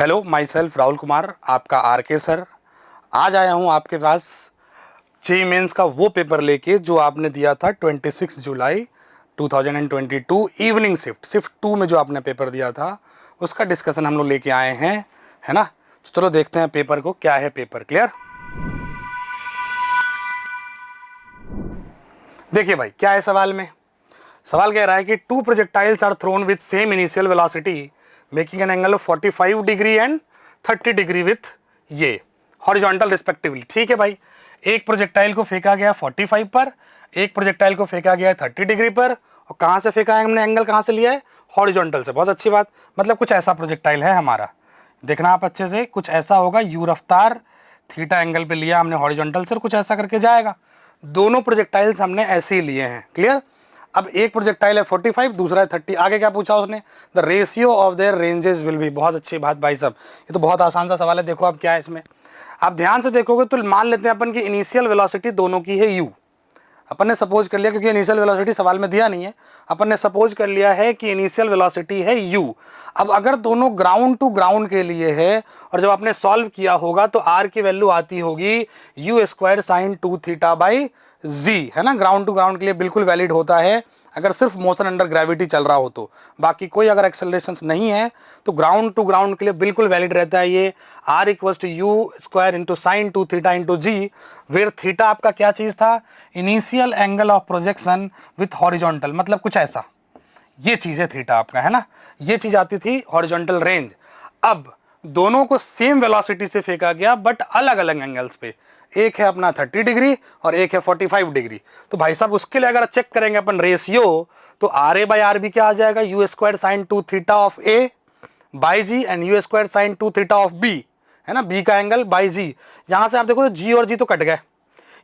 Hello, my self Rahul Kumar, आपका R K sir. आज आया हूँ आपके पास जेईई मेंस का वो पेपर लेके जो आपने दिया था 26 जुलाई 2022 इवनिंग शिफ्ट 2 में जो आपने पेपर दिया था उसका डिस्कशन हम लोग लेके आए हैं, है ना। तो चलो देखते हैं पेपर को, क्या है पेपर। क्लियर? देखिए भाई, क्या है सवाल में। सवाल कह रहा है कि two projectiles are thrown with same initial velocity making an angle of 45 degree and 30 degree with ये हॉरिजॉन्टल रिस्पेक्टिवली। ठीक है भाई, एक प्रोजेक्टाइल को फेंका गया 45 पर, एक प्रोजेक्टाइल को फेंका गया 30 डिग्री पर। और कहाँ से फेंका है हमने, एंगल कहाँ से लिया है, हॉरिजॉन्टल से। बहुत अच्छी बात, मतलब कुछ ऐसा प्रोजेक्टाइल है हमारा, देखना आप अच्छे से, कुछ ऐसा होगा, यू रफ्तार थीटा एंगल पे लिया हमने हॉरिजॉन्टल से, कुछ ऐसा करके जाएगा। दोनों प्रोजेक्टाइल्स हमने ऐसे ही लिए हैं। क्लियर? अब एक प्रोजेक्टाइल है 45, दूसरा है 30। आगे क्या पूछा उसने, the ratio of there ranges will be. बहुत अच्छी बात भाई साहब, ये तो बहुत आसान सा सवाल है। देखो अब क्या है इसमें, आप ध्यान से देखोगे तो मान लेते हैं अपन की इनिशियल वेलोसिटी दोनों की है u। अपन ने सपोज कर लिया, क्योंकि इनिशियल वेलोसिटी सवाल में दिया नहीं है, अपन ने सपोज कर लिया है कि इनिशियल वेलोसिटी है u। अब अगर दोनों ग्राउंड टू ग्राउंड के लिए है और जब आपने सॉल्व किया होगा तो r की वैल्यू आती होगी u² sin 2 theta by z, है ना। ग्राउंड टू ग्राउंड के लिए बिल्कुल वैलिड होता है अगर सिर्फ मोशन अंडर ग्रेविटी चल रहा हो तो। बाकी कोई अगर एक्सेलरेशंस नहीं है तो ग्राउंड टू ग्राउंड के लिए बिल्कुल वैलिड रहता है ये r = u² into sine 2 theta into G, where theta आपका क्या चीज़ था, initial angle of projection with horizontal, मतलब कुछ ऐसा ये चीज़ है थीटा आपका, है ना। ये चीज़ आती थी हॉरिजॉन्टल रेंज। अब दोनों को सेम वेलोसिटी से फेंका गया बट अलग अलग एंगल्स पे, एक है अपना 30 डिग्री और एक है 45 डिग्री। तो भाई साहब उसके लिए अगर चेक करेंगे अपन रेशियो, तो RA/RB क्या आ जाएगा, u² sin 2 theta of A by G and u² sin 2 theta of B, है ना। B का एंगल बाई जी। यहाँ से आप देखो तो G और G तो कट गए,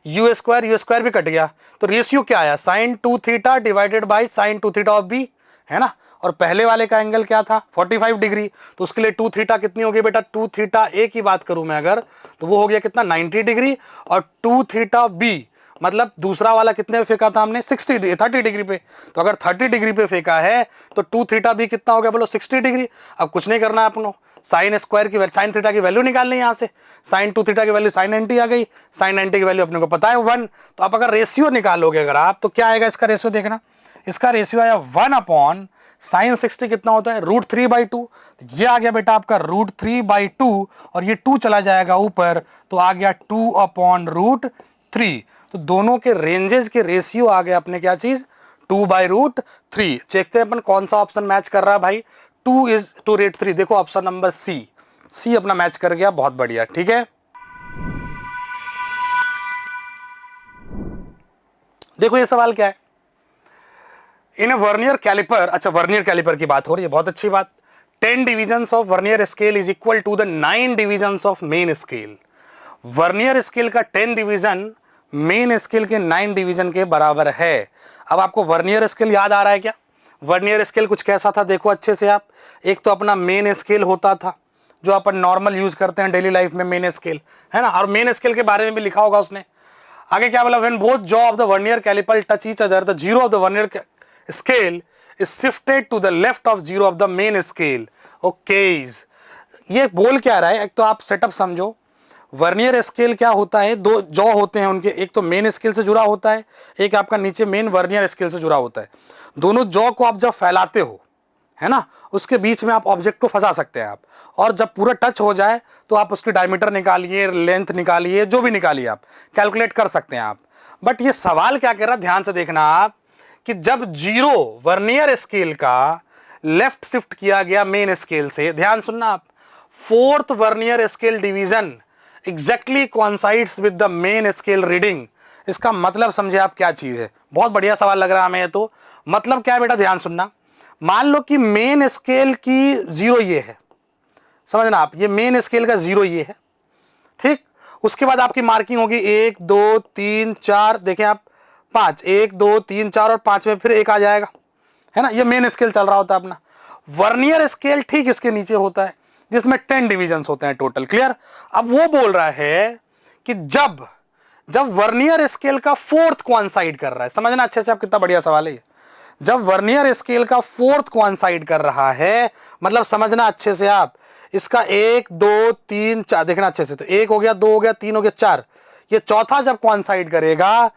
u² भी कट गया, तो रेशियो क्या आया, sin 2 theta divided by sin 2 theta of B, है ना। और पहले वाले का एंगल क्या था 45 डिग्री, तो उसके लिए 2 थीटा कितनी होगी बेटा, 2 थीटा A की बात करूं मैं अगर, तो वो हो गया कितना 90 डिग्री, और 2 थीटा B मतलब दूसरा वाला कितने पे फेंका था हमने 30 डिग्री पे। तो अगर 30 डिग्री पे फेंका है तो 2 थीटा B कितना हो गया बोलो 60 डिग्री। अब कुछ नहीं करना है अपनों, साइन स्क्वायर की साइन थीटा की वैल्यू निकालनी है यहाँ से, साइन 2 थीटा की वैल्यू साइन 90 आ गई, साइन 90 की वैल्यू अपने को पता है 1। तो आप अगर रेशियो निकालोगे अगर आप, तो क्या आएगा इसका रेशियो, देखना इसका रेशियो आया 1 साइन 60 कितना होता है √3/2। ये आ गया बेटा आपका √3/2, और ये 2 चला जाएगा ऊपर तो आ गया 2/√3। तो दोनों के रेंजेस के रेशियो आ गया अपने क्या चीज 2/√3। देखते हैं अपन कौन सा ऑप्शन मैच कर रहा है भाई, 2:3। देखो ऑप्शन नंबर सी अपना मैच कर गया, बहुत बढ़िया। ठीक है, देखो ये सवाल क्या है, इन वर्नियर कैलिपर, अच्छा वर्नियर कैलिपर की बात हो रही है, बहुत अच्छी बात। 10 divisions of vernier scale is equal to the 9 divisions of main scale. Vernier scale का 10 डिवीजन मेन स्केल के 9 डिवीजन के बराबर है। अब आपको वर्नियर स्केल याद आ रहा है क्या, वर्नियर स्केल कुछ कैसा था, देखो अच्छे से आप। एक तो अपना मेन स्केल होता था जो अपन नॉर्मल यूज करते हैं डेली लाइफ में, मेन स्केल, है ना। और मेन स्केल के बारे में भी लिखा होगा उसने। आगे क्या बोला, when both jaw of the vernier caliper touch each other the zero of the vernier scale is shifted to the left of zero of the main scale. Okay, ये बोल क्या रहा है, एक तो आप सेटअप समझो। वर्नियर स्केल क्या होता है, दो जॉ होते हैं उनके, एक तो मेन स्केल से जुड़ा होता है, एक आपका नीचे मेन वर्नियर स्केल से जुड़ा होता है। दोनों जॉ को आप जब फैलाते हो, है ना, उसके बीच में आप ऑब्जेक्ट को फंसा सकते हैं आप, और जब पूरा टच हो जाए तो आप उसकी डायमीटर निकालिए, लेंथ निकालिए, जो भी निकालिए आप कैलकुलेट कर सकते हैं आप। बट ये सवाल क्या कह रहा है, ध्यान से देखना आप, कि जब जीरो वर्नियर स्केल का लेफ्ट शिफ्ट किया गया मेन स्केल से, ध्यान सुनना आप, 4th vernier scale division exactly coincides with the main scale reading. इसका मतलब समझे आप क्या चीज है, बहुत बढ़िया सवाल लग रहा है हमें। तो मतलब क्या है बेटा, ध्यान सुनना। मान लो कि मेन स्केल की 0 ये है, समझना आप, ये मेन स्केल का 0 ये है, ठीक। उसके बाद आपकी मार्किंग होगी 1 2 3 4, देखें आप 5, 1 2 3 4 और 5 में फिर 1 आ जाएगा, है ना। ये मेन स्केल चल रहा होता है अपना। वर्नियर स्केल ठीक इसके नीचे होता है जिसमें 10 डिविजन्स होते हैं टोटल। क्लियर? अब वो बोल रहा है कि जब वर्नियर स्केल का 4th कोइंसाइड कर रहा है, समझना अच्छे से आप, कितना बढ़िया सवाल है ये। जब वर्नियर स्केल का 4th कोइंसाइड कर रहा है, मतलब समझना अच्छे से आप, इसका 1 2 3 4, देखना अच्छे से, तो 1 हो गया, 2 हो गया, 3 हो गया, 4, ये चौथा जब कॉइंसाइड करेगा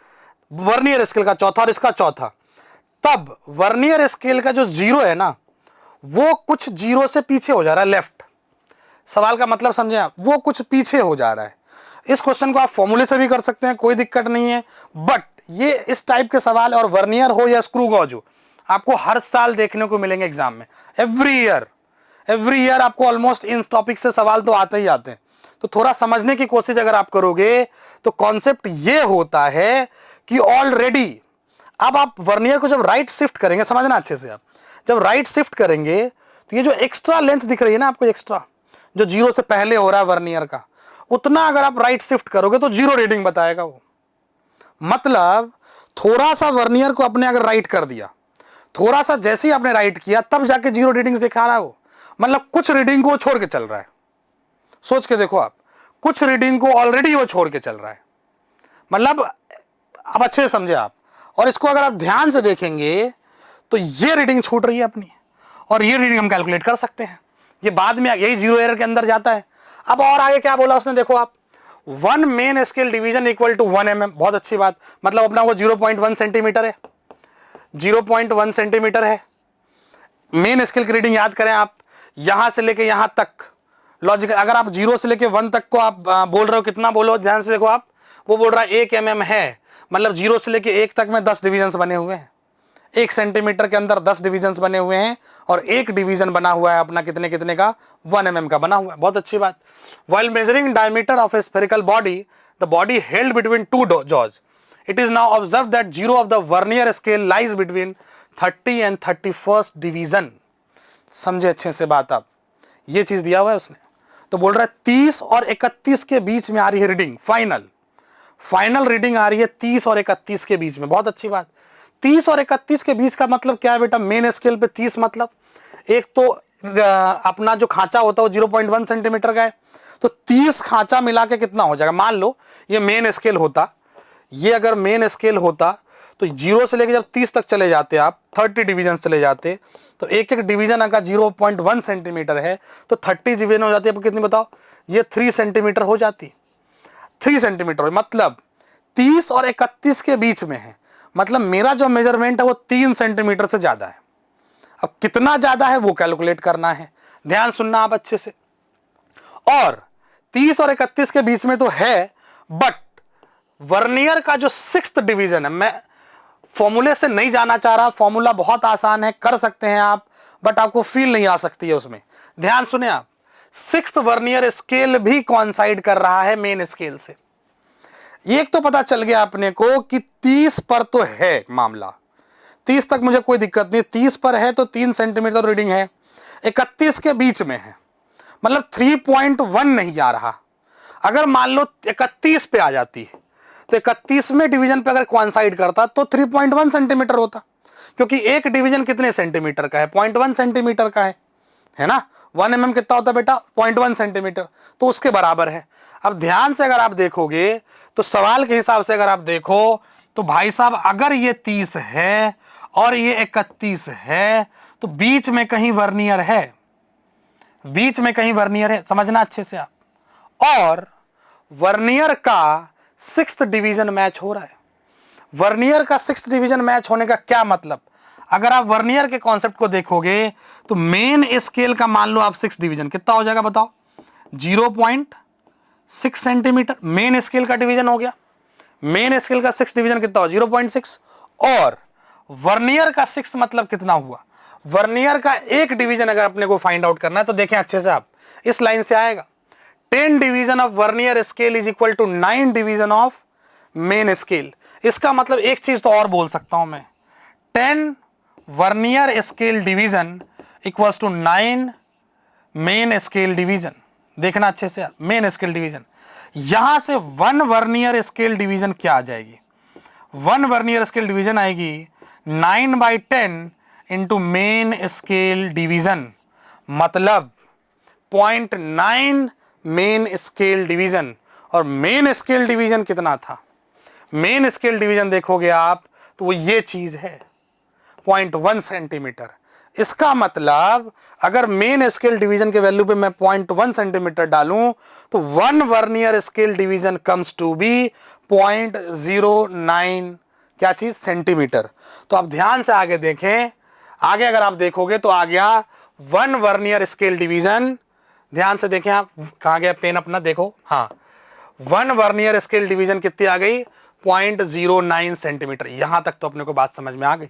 वर्नियर स्केल का चौथा और इसका चौथा, तब वर्नियर स्केल का जो 0 है ना, वो कुछ 0 से पीछे हो जा रहा है, लेफ्ट। सवाल का मतलब समझे आप, वो कुछ पीछे हो जा रहा है। इस क्वेश्चन को आप फॉर्मूले से भी कर सकते हैं, कोई दिक्कत नहीं है, बट ये इस टाइप के सवाल, और वर्नियर हो या स्क्रू गॉज हो, आपको हर साल देखने को मिलेंगे एग्जाम में। एवरी ईयर आपको ऑलमोस्ट इन टॉपिक से सवाल तो आते ही आते हैं। तो थोड़ा समझने की कोशिश अगर आप करोगे तो कॉन्सेप्ट ये होता है कि ऑलरेडी अब आप वर्नियर को जब राइट शिफ्ट करेंगे, समझना अच्छे से, आप जब राइट शिफ्ट करेंगे तो ये जो एक्स्ट्रा लेंथ दिख रही है ना आपको, एक्स्ट्रा जो 0 से पहले हो रहा है वर्नियर का, उतना अगर आप राइट शिफ्ट करोगे तो 0 रीडिंग बताएगा वो। मतलब थोड़ा सा वर्नियर को अपने अगर राइट कर दिया, थोड़ा सा जैसे ही आपने राइट किया तब जाके 0 रीडिंग्स दिखा रहा है वो। मतलब कुछ रीडिंग को वो छोड़ के चल रहा है, सोच के देखो आप, कुछ रीडिंग को ऑलरेडी वो छोड़ के चल रहा है। मतलब अब अच्छे से समझे आप, और इसको अगर आप ध्यान से देखेंगे तो ये रीडिंग छूट रही है अपनी, और ये रीडिंग हम कैलकुलेट कर सकते हैं, ये बाद में यही 0 एरर के अंदर जाता है। अब और आगे क्या बोला उसने, देखो आप, 1 main scale division equal to 1 mm, बहुत अच्छी बात, मतलब अपना वो 0.1 सेंटीमीटर है, 0.1 सेंटीमीटर है। मेन स्केल की रीडिंग याद करें आप, यहां से लेके यहां तक लॉजिक, अगर आप 0 से लेके 1 तक को आप बोल रहे हो, कितना बोलो, ध्यान से देखो आप, वो बोल रहा है 1 mm है, मतलब 0 से लेके 1 तक में 10 डिविजन्स बने हुए हैं, 1 सेंटीमीटर के अंदर 10 डिविजन्स बने हुए हैं, और एक डिवीजन बना हुआ है अपना कितने कितने का, 1 mm का बना हुआ है, बहुत अच्छी बात। While measuring diameter of a spherical body, the body held between two jaws. It is now observed that 0 of the vernier scale lies between 30 and 31st division. समझे अच्छे से बात आप, ये चीज दिया हुआ है उसने, तो बोल रहा है 30 और 31 के बीच में आ रही है रीडिंग, फाइनल रीडिंग आ रही है 30 और 31 के बीच में, बहुत अच्छी बात। 30 और 31 के बीच का मतलब क्या है बेटा, मेन स्केल पे 30 मतलब एक तो अपना जो खांचा होता है वो 0.1 सेंटीमीटर का है, तो 30 खांचा मिला के कितना हो जाएगा, मान लो ये मेन स्केल होता, ये अगर मेन स्केल होता तो 0 से लेकर जब 30 तक चले जाते आप, 30 डिवीजन चले जाते, तो एक एक डिवीजन अगर 0.1 सेंटीमीटर है तो 30 डिवीजन हो जाती है, कितनी बताओ, ये 3 सेंटीमीटर हो जाती, 3 सेंटीमीटर, मतलब 30 और 31 के बीच में है, मतलब मेरा जो मेजरमेंट है वो 3 सेंटीमीटर से ज्यादा है। अब कितना ज्यादा है वो कैलकुलेट करना है, ध्यान सुनना आप अच्छे से। और 30 और 31 के बीच में तो है, बट वर्नियर का जो 6th डिवीजन है, मैं फॉर्मूले से नहीं जाना चाह रहा, फॉर्मूला बहुत आसान है, कर सकते हैं आप, बट आपको फील नहीं आ सकती है उसमें। ध्यान सुने आप, 6th वर्नियर स्केल भी कॉइंसाइड कर रहा है मेन स्केल से। एक तो पता चल गया अपने को कि 30 पर तो है मामला, 30 तक मुझे कोई दिक्कत नहीं, 30 पर है तो 3 सेंटीमीटर रीडिंग है, 31 के बीच में है, मतलब 3.1 नहीं आ रहा। अगर मान लो 31 पे आ जाती है तो 31 में डिवीजन पे अगर कॉइंसाइड करता तो 3.1 सेंटीमीटर होता, क्योंकि एक डिवीजन कितने सेंटीमीटर का है, 0.1 सेंटीमीटर का है ना, 1 mm कितना होता बेटा, 0.1 सेंटीमीटर, तो उसके बराबर है। अब ध्यान से अगर आप देखोगे तो सवाल के हिसाब से अगर आप देखो तो भाई साहब, अगर ये 30 है और ये 31 है तो बीच में कहीं वर्नियर है, बीच में कहीं वर्नियर है, समझना अच्छे से आप। और वर्नियर का 6th डिवीजन मैच हो रहा है। वर्नियर का 6th डिवीजन मैच होने का क्या मतलब, अगर आप वर्नियर के कॉन्सेप्ट को देखोगे तो मेन स्केल का मान लो आप 6 डिवीजन, कितना हो जाएगा बताओ, 0.6 सेंटीमीटर मेन स्केल का डिवीजन हो गया। मेन स्केल का 6 डिवीजन कितना हो, 0.6, और वर्नियर का 6 मतलब कितना हुआ, वर्नियर का एक डिवीजन अगर अपने को फाइंड आउट करना है तो देखें अच्छे से आप, इस लाइन से आएगा, 10 division of vernier scale is equal to 9 division of main scale. इसका मतलब एक चीज तो और बोल सकता हूं मैं, 10 vernier scale division equals to 9 main scale division. देखना अच्छे से, मेन स्केल डिवीजन, यहां से 1 वर्नियर स्केल डिवीजन क्या आ जाएगी, 1 वर्नियर स्केल डिवीजन आएगी 9/10 इंटू मेन स्केल डिवीजन, मतलब 0.9 मेन स्केल डिवीजन। और मेन स्केल डिवीजन कितना था, मेन स्केल डिवीजन देखोगे आप तो वो ये चीज है 0.1 सेंटीमीटर। इसका मतलब अगर मेन स्केल डिवीजन के वैल्यू पे मैं 0.1 सेंटीमीटर डालूं तो 1 vernier scale division comes to be 0.09 क्या चीज सेंटीमीटर। तो आप ध्यान से आगे देखें, आगे अगर आप देखोगे तो आ गया 1 वर्नियर स्केल डिवीजन। ध्यान से देखें आप, कहां गया पेन अपना, देखो, हाँ 1 वर्नियर स्केल डिवीजन कितनी आ गई 0.09 सेंटीमीटर। यहां तक तो अपने को बात समझ में आ गई,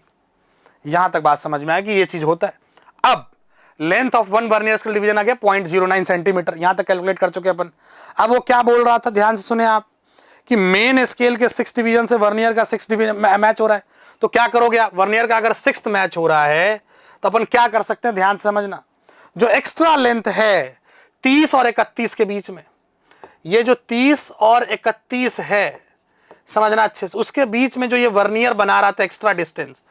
यहां तक बात समझ में आ गई, ये चीज होता है। अब length of 1 vernier scale division आ गया 0.09 सेंटीमीटर, यहां तक कैलकुलेट कर चुके अपन। अब वो क्या बोल रहा था, ध्यान से सुने आप, कि मेन स्केल के 6 डिवीजन से वर्नियर का 6 डिवीजन मैच हो रहा है। तो क्या करोगे आप, वर्नियर का अगर 6th मैच हो रहा है तो अपन क्या कर सकते हैं, ध्यान से समझना, जो एक्स्ट्रा लेंथ है 30 और 31 के बीच में, ये जो 30 और 31 है, समझना अच्छे से, उसके बीच में जो ये वर्नियर बना रहा था एक्स्ट्रा डिस्टेंस,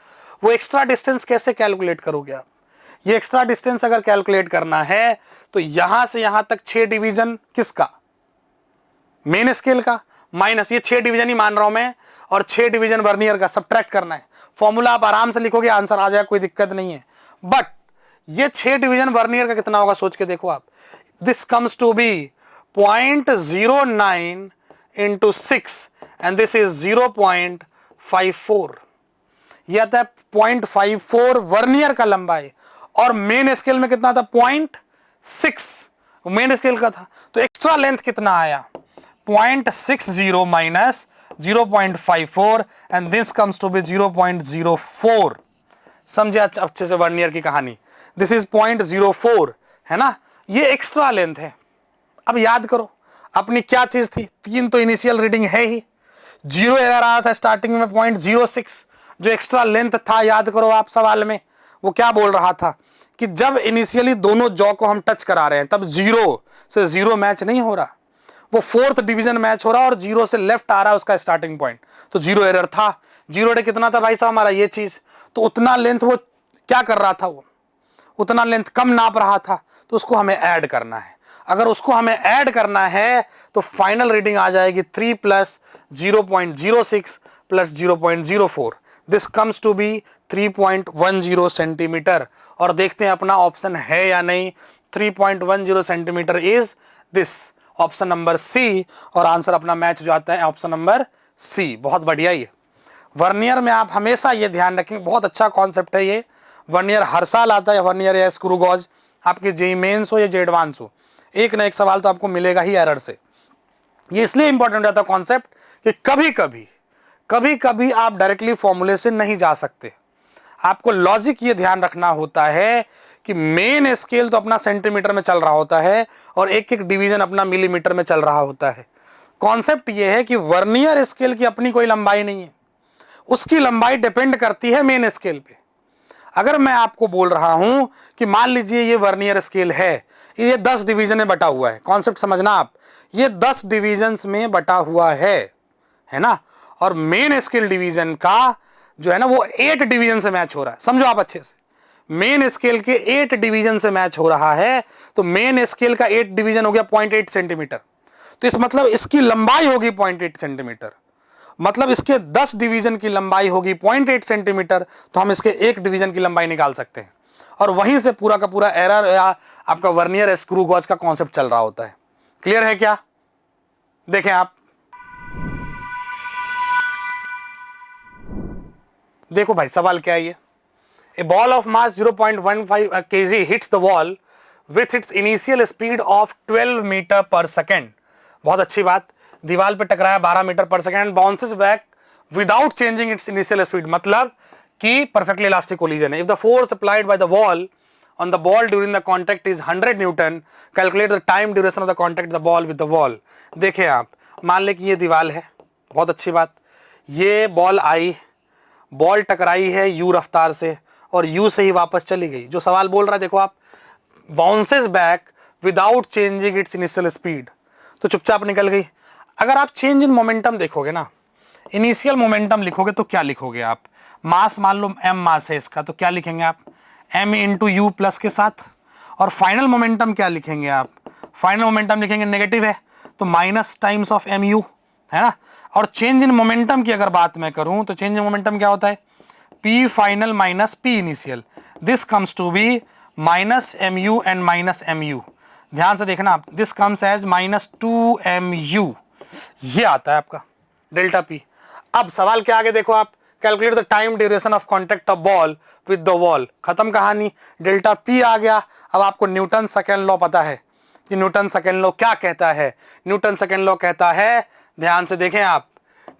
वो एक्स्ट्रा डिस्टेंस कैसे कैलकुलेट करोगे आप। ये एक्स्ट्रा डिस्टेंस अगर कैलकुलेट करना है तो यहां से यहां तक 6 डिवीजन किसका, मेन स्केल का, माइनस ये 6 डिवीजन ही मान रहा हूं मैं, और 6 डिवीजन वर्नियर का सब्ट्रैक्ट करना है। फॉर्मूला आप आराम से लिखोगे, आंसर आ जाएगा, कोई दिक्कत नहीं है। बट ये 6 डिवीजन वर्नियर का कितना होगा सोच के देखो आप, this comes to be 0.09 into 6 and this is 0.54। ये आता है 0.54 वर्नियर का लंबाई, और मेन स्केल में कितना था 0.6 मेन स्केल का था। तो एक्स्ट्रा लेंथ कितना आया 0.60 minus 0.54 and this comes to be 0.04। समझे अच्छे से वर्नियर की कहानी, दिस इज 0.04 है ना, ये एक्स्ट्रा लेंथ है। अब याद करो अपनी क्या चीज थी, 3 तो इनिशियल रीडिंग है ही, 0 एरर आया था स्टार्टिंग में 0.06 जो एक्स्ट्रा लेंथ था। याद करो आप सवाल में वो क्या बोल रहा था कि जब इनिशियली दोनों जॉ को हम टच करा रहे हैं तब 0 से 0 मैच नहीं हो रहा, वो 4th डिवीजन मैच हो रहा और 0 से लेफ्ट आ रहा है उसका स्टार्टिंग पॉइंट, तो 0 एरर था। 0 डे कितना था भाई साहब हमारा, ये चीज, तो उतना लेंथ वो क्या कर रहा था, वो उतना लेंथ कम नाप रहा था, तो उसको हमें ऐड करना है। अगर उसको हमें ऐड करना है तो फाइनल रीडिंग आ जाएगी 3 plus 0.06 plus 0.04, this comes to be 3.10 centimetre. और देखते हैं अपना ऑप्शन है या नहीं, 3.10 centimetre is this option number C, और आंसर अपना मैच जो आता है ऑप्शन नंबर सी। बहुत बढ़िया। ये वर्नियर में आप हमेशा ये ध्यान रखेंगे, बहुत अच्छा कॉन्सेप्ट है ये। वर्नियर हर साल आता है, वर्नियर या स्क्रू गॉज, आपके जेईई मेंस हो या जेईई एडवांस हो, एक ना एक सवाल तो आपको मिलेगा ही एरर से। ये इसलिए इंपॉर्टेंट रहता है कॉन्सेप्ट कि कभी कभी आप डायरेक्टली फॉर्मूले से नहीं जा सकते, आपको लॉजिक ये ध्यान रखना होता है कि मेन स्केल तो अपना सेंटीमीटर में चल रहा होता है और एक एक डिवीजन अपना मिलीमीटर में चल रहा होता है। कॉन्सेप्ट ये है कि वर्नियर स्केल की अपनी कोई लंबाई नहीं है, उसकी लंबाई डिपेंड करती है मेन स्केल पे। अगर मैं आपको बोल रहा हूं कि मान लीजिए ये वर्नियर स्केल है, ये 10 डिवीजन में बटा हुआ है, कॉन्सेप्ट समझना आप, ये 10 डिवीजन्स में बटा हुआ है ना, और मेन स्केल डिवीजन का जो है ना वो 8 डिवीजन से मैच हो रहा है। समझो आप अच्छे से, मेन स्केल के 8 डिवीजन से मैच हो रहा है, तो मेन स्केल का 8 डिवीजन हो गया 0.8 सेंटीमीटर, तो इस मतलब इसकी लंबाई होगी 0.8 सेंटीमीटर, मतलब इसके 10 डिवीजन की लंबाई होगी 0.8 सेंटीमीटर, तो हम इसके एक डिवीजन की लंबाई निकाल सकते हैं, और वहीं से पूरा का पूरा एरर या आपका वर्नियर स्क्रू गॉज का कॉन्सेप्ट चल रहा होता है। क्लियर है क्या? देखें आप, देखो भाई सवाल क्या है ये, a ball of mass 0.15 kg hits the wall with its initial speed of 12 metre per second. बहुत अच्छी बात, दीवार पे टकराया 12 metre per second, bounces back without changing its initial speed, मतलब कि परफेक्टली इलास्टिक कोलिजन है। If the force applied by the wall on the ball during the contact is 100 Newton, calculate the time duration of the contact the ball with the wall। देखें आप, मान ले कि ये दीवार है, बहुत अच्छी बात, ये बॉल आई, बॉल टकराई है यू रफ्तार से और यू से ही वापस चली गई। जो सवाल बोल रहा है देखो आप, bounces back without changing its initial speed, तो चुपचाप निकल गई। अगर आप चेंज इन मोमेंटम देखोगे ना, इनिशियल मोमेंटम लिखोगे तो क्या लिखोगे आप, मास मान लो m मास है इसका, तो क्या लिखेंगे आप m इंटू यू प्लस के साथ, और फाइनल मोमेंटम क्या लिखेंगे आप, फाइनल मोमेंटम लिखेंगे नेगेटिव है तो minus times of M U, है ना। और चेंज इन मोमेंटम की अगर बात मैं करूं तो चेंज इन मोमेंटम क्या होता है, P final minus P initial, this comes to be minus mu and minus mu. ध्यान से देखना आप, this comes as minus 2mu, ये आता है आपका डेल्टा P। अब सवाल के आगे देखो आप, calculate the time duration of contact of ball with the wall, खत्म कहानी, डेल्टा P आ गया। अब आपको न्यूटन सेकेंड लॉ पता है कि न्यूटन सेकेंड लॉ क्या कहता है। न्यूटन सेकेंड लॉ कहता है, ध्यान से देखें आप,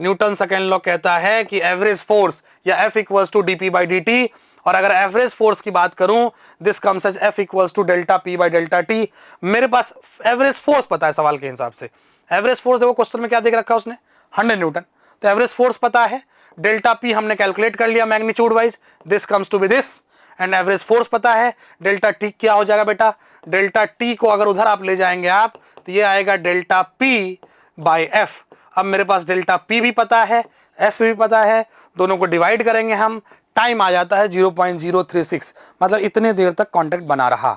न्यूटन सेकेंड लॉ कहता है कि एवरेज फोर्स या F equals to D P by D T, और अगर एवरेज फोर्स की बात करूं this comes as F equals to delta P by delta T. मेरे पास एवरेज फोर्स पता है सवाल के हिसाब से, एवरेज फोर्स देखो क्वेश्चन में क्या देख रखा है उसने, 100 न्यूटन, तो एवरेज फोर्स पता है, डेल्टा P हमने कैलकुलेट कर लिया magnitude wise, this comes to be this, and average force पता है, डेल्टा T क्या हो जाएगा बेटा, डेल्टा T को अगर उधर आप ले जाएंगे आप तो ये आएगा डेल्टा P बाई F। अब मेरे पास डेल्टा P भी पता है, F भी पता है, दोनों को डिवाइड करेंगे हम, टाइम आ जाता है 0.036, मतलब इतने देर तक कांटेक्ट बना रहा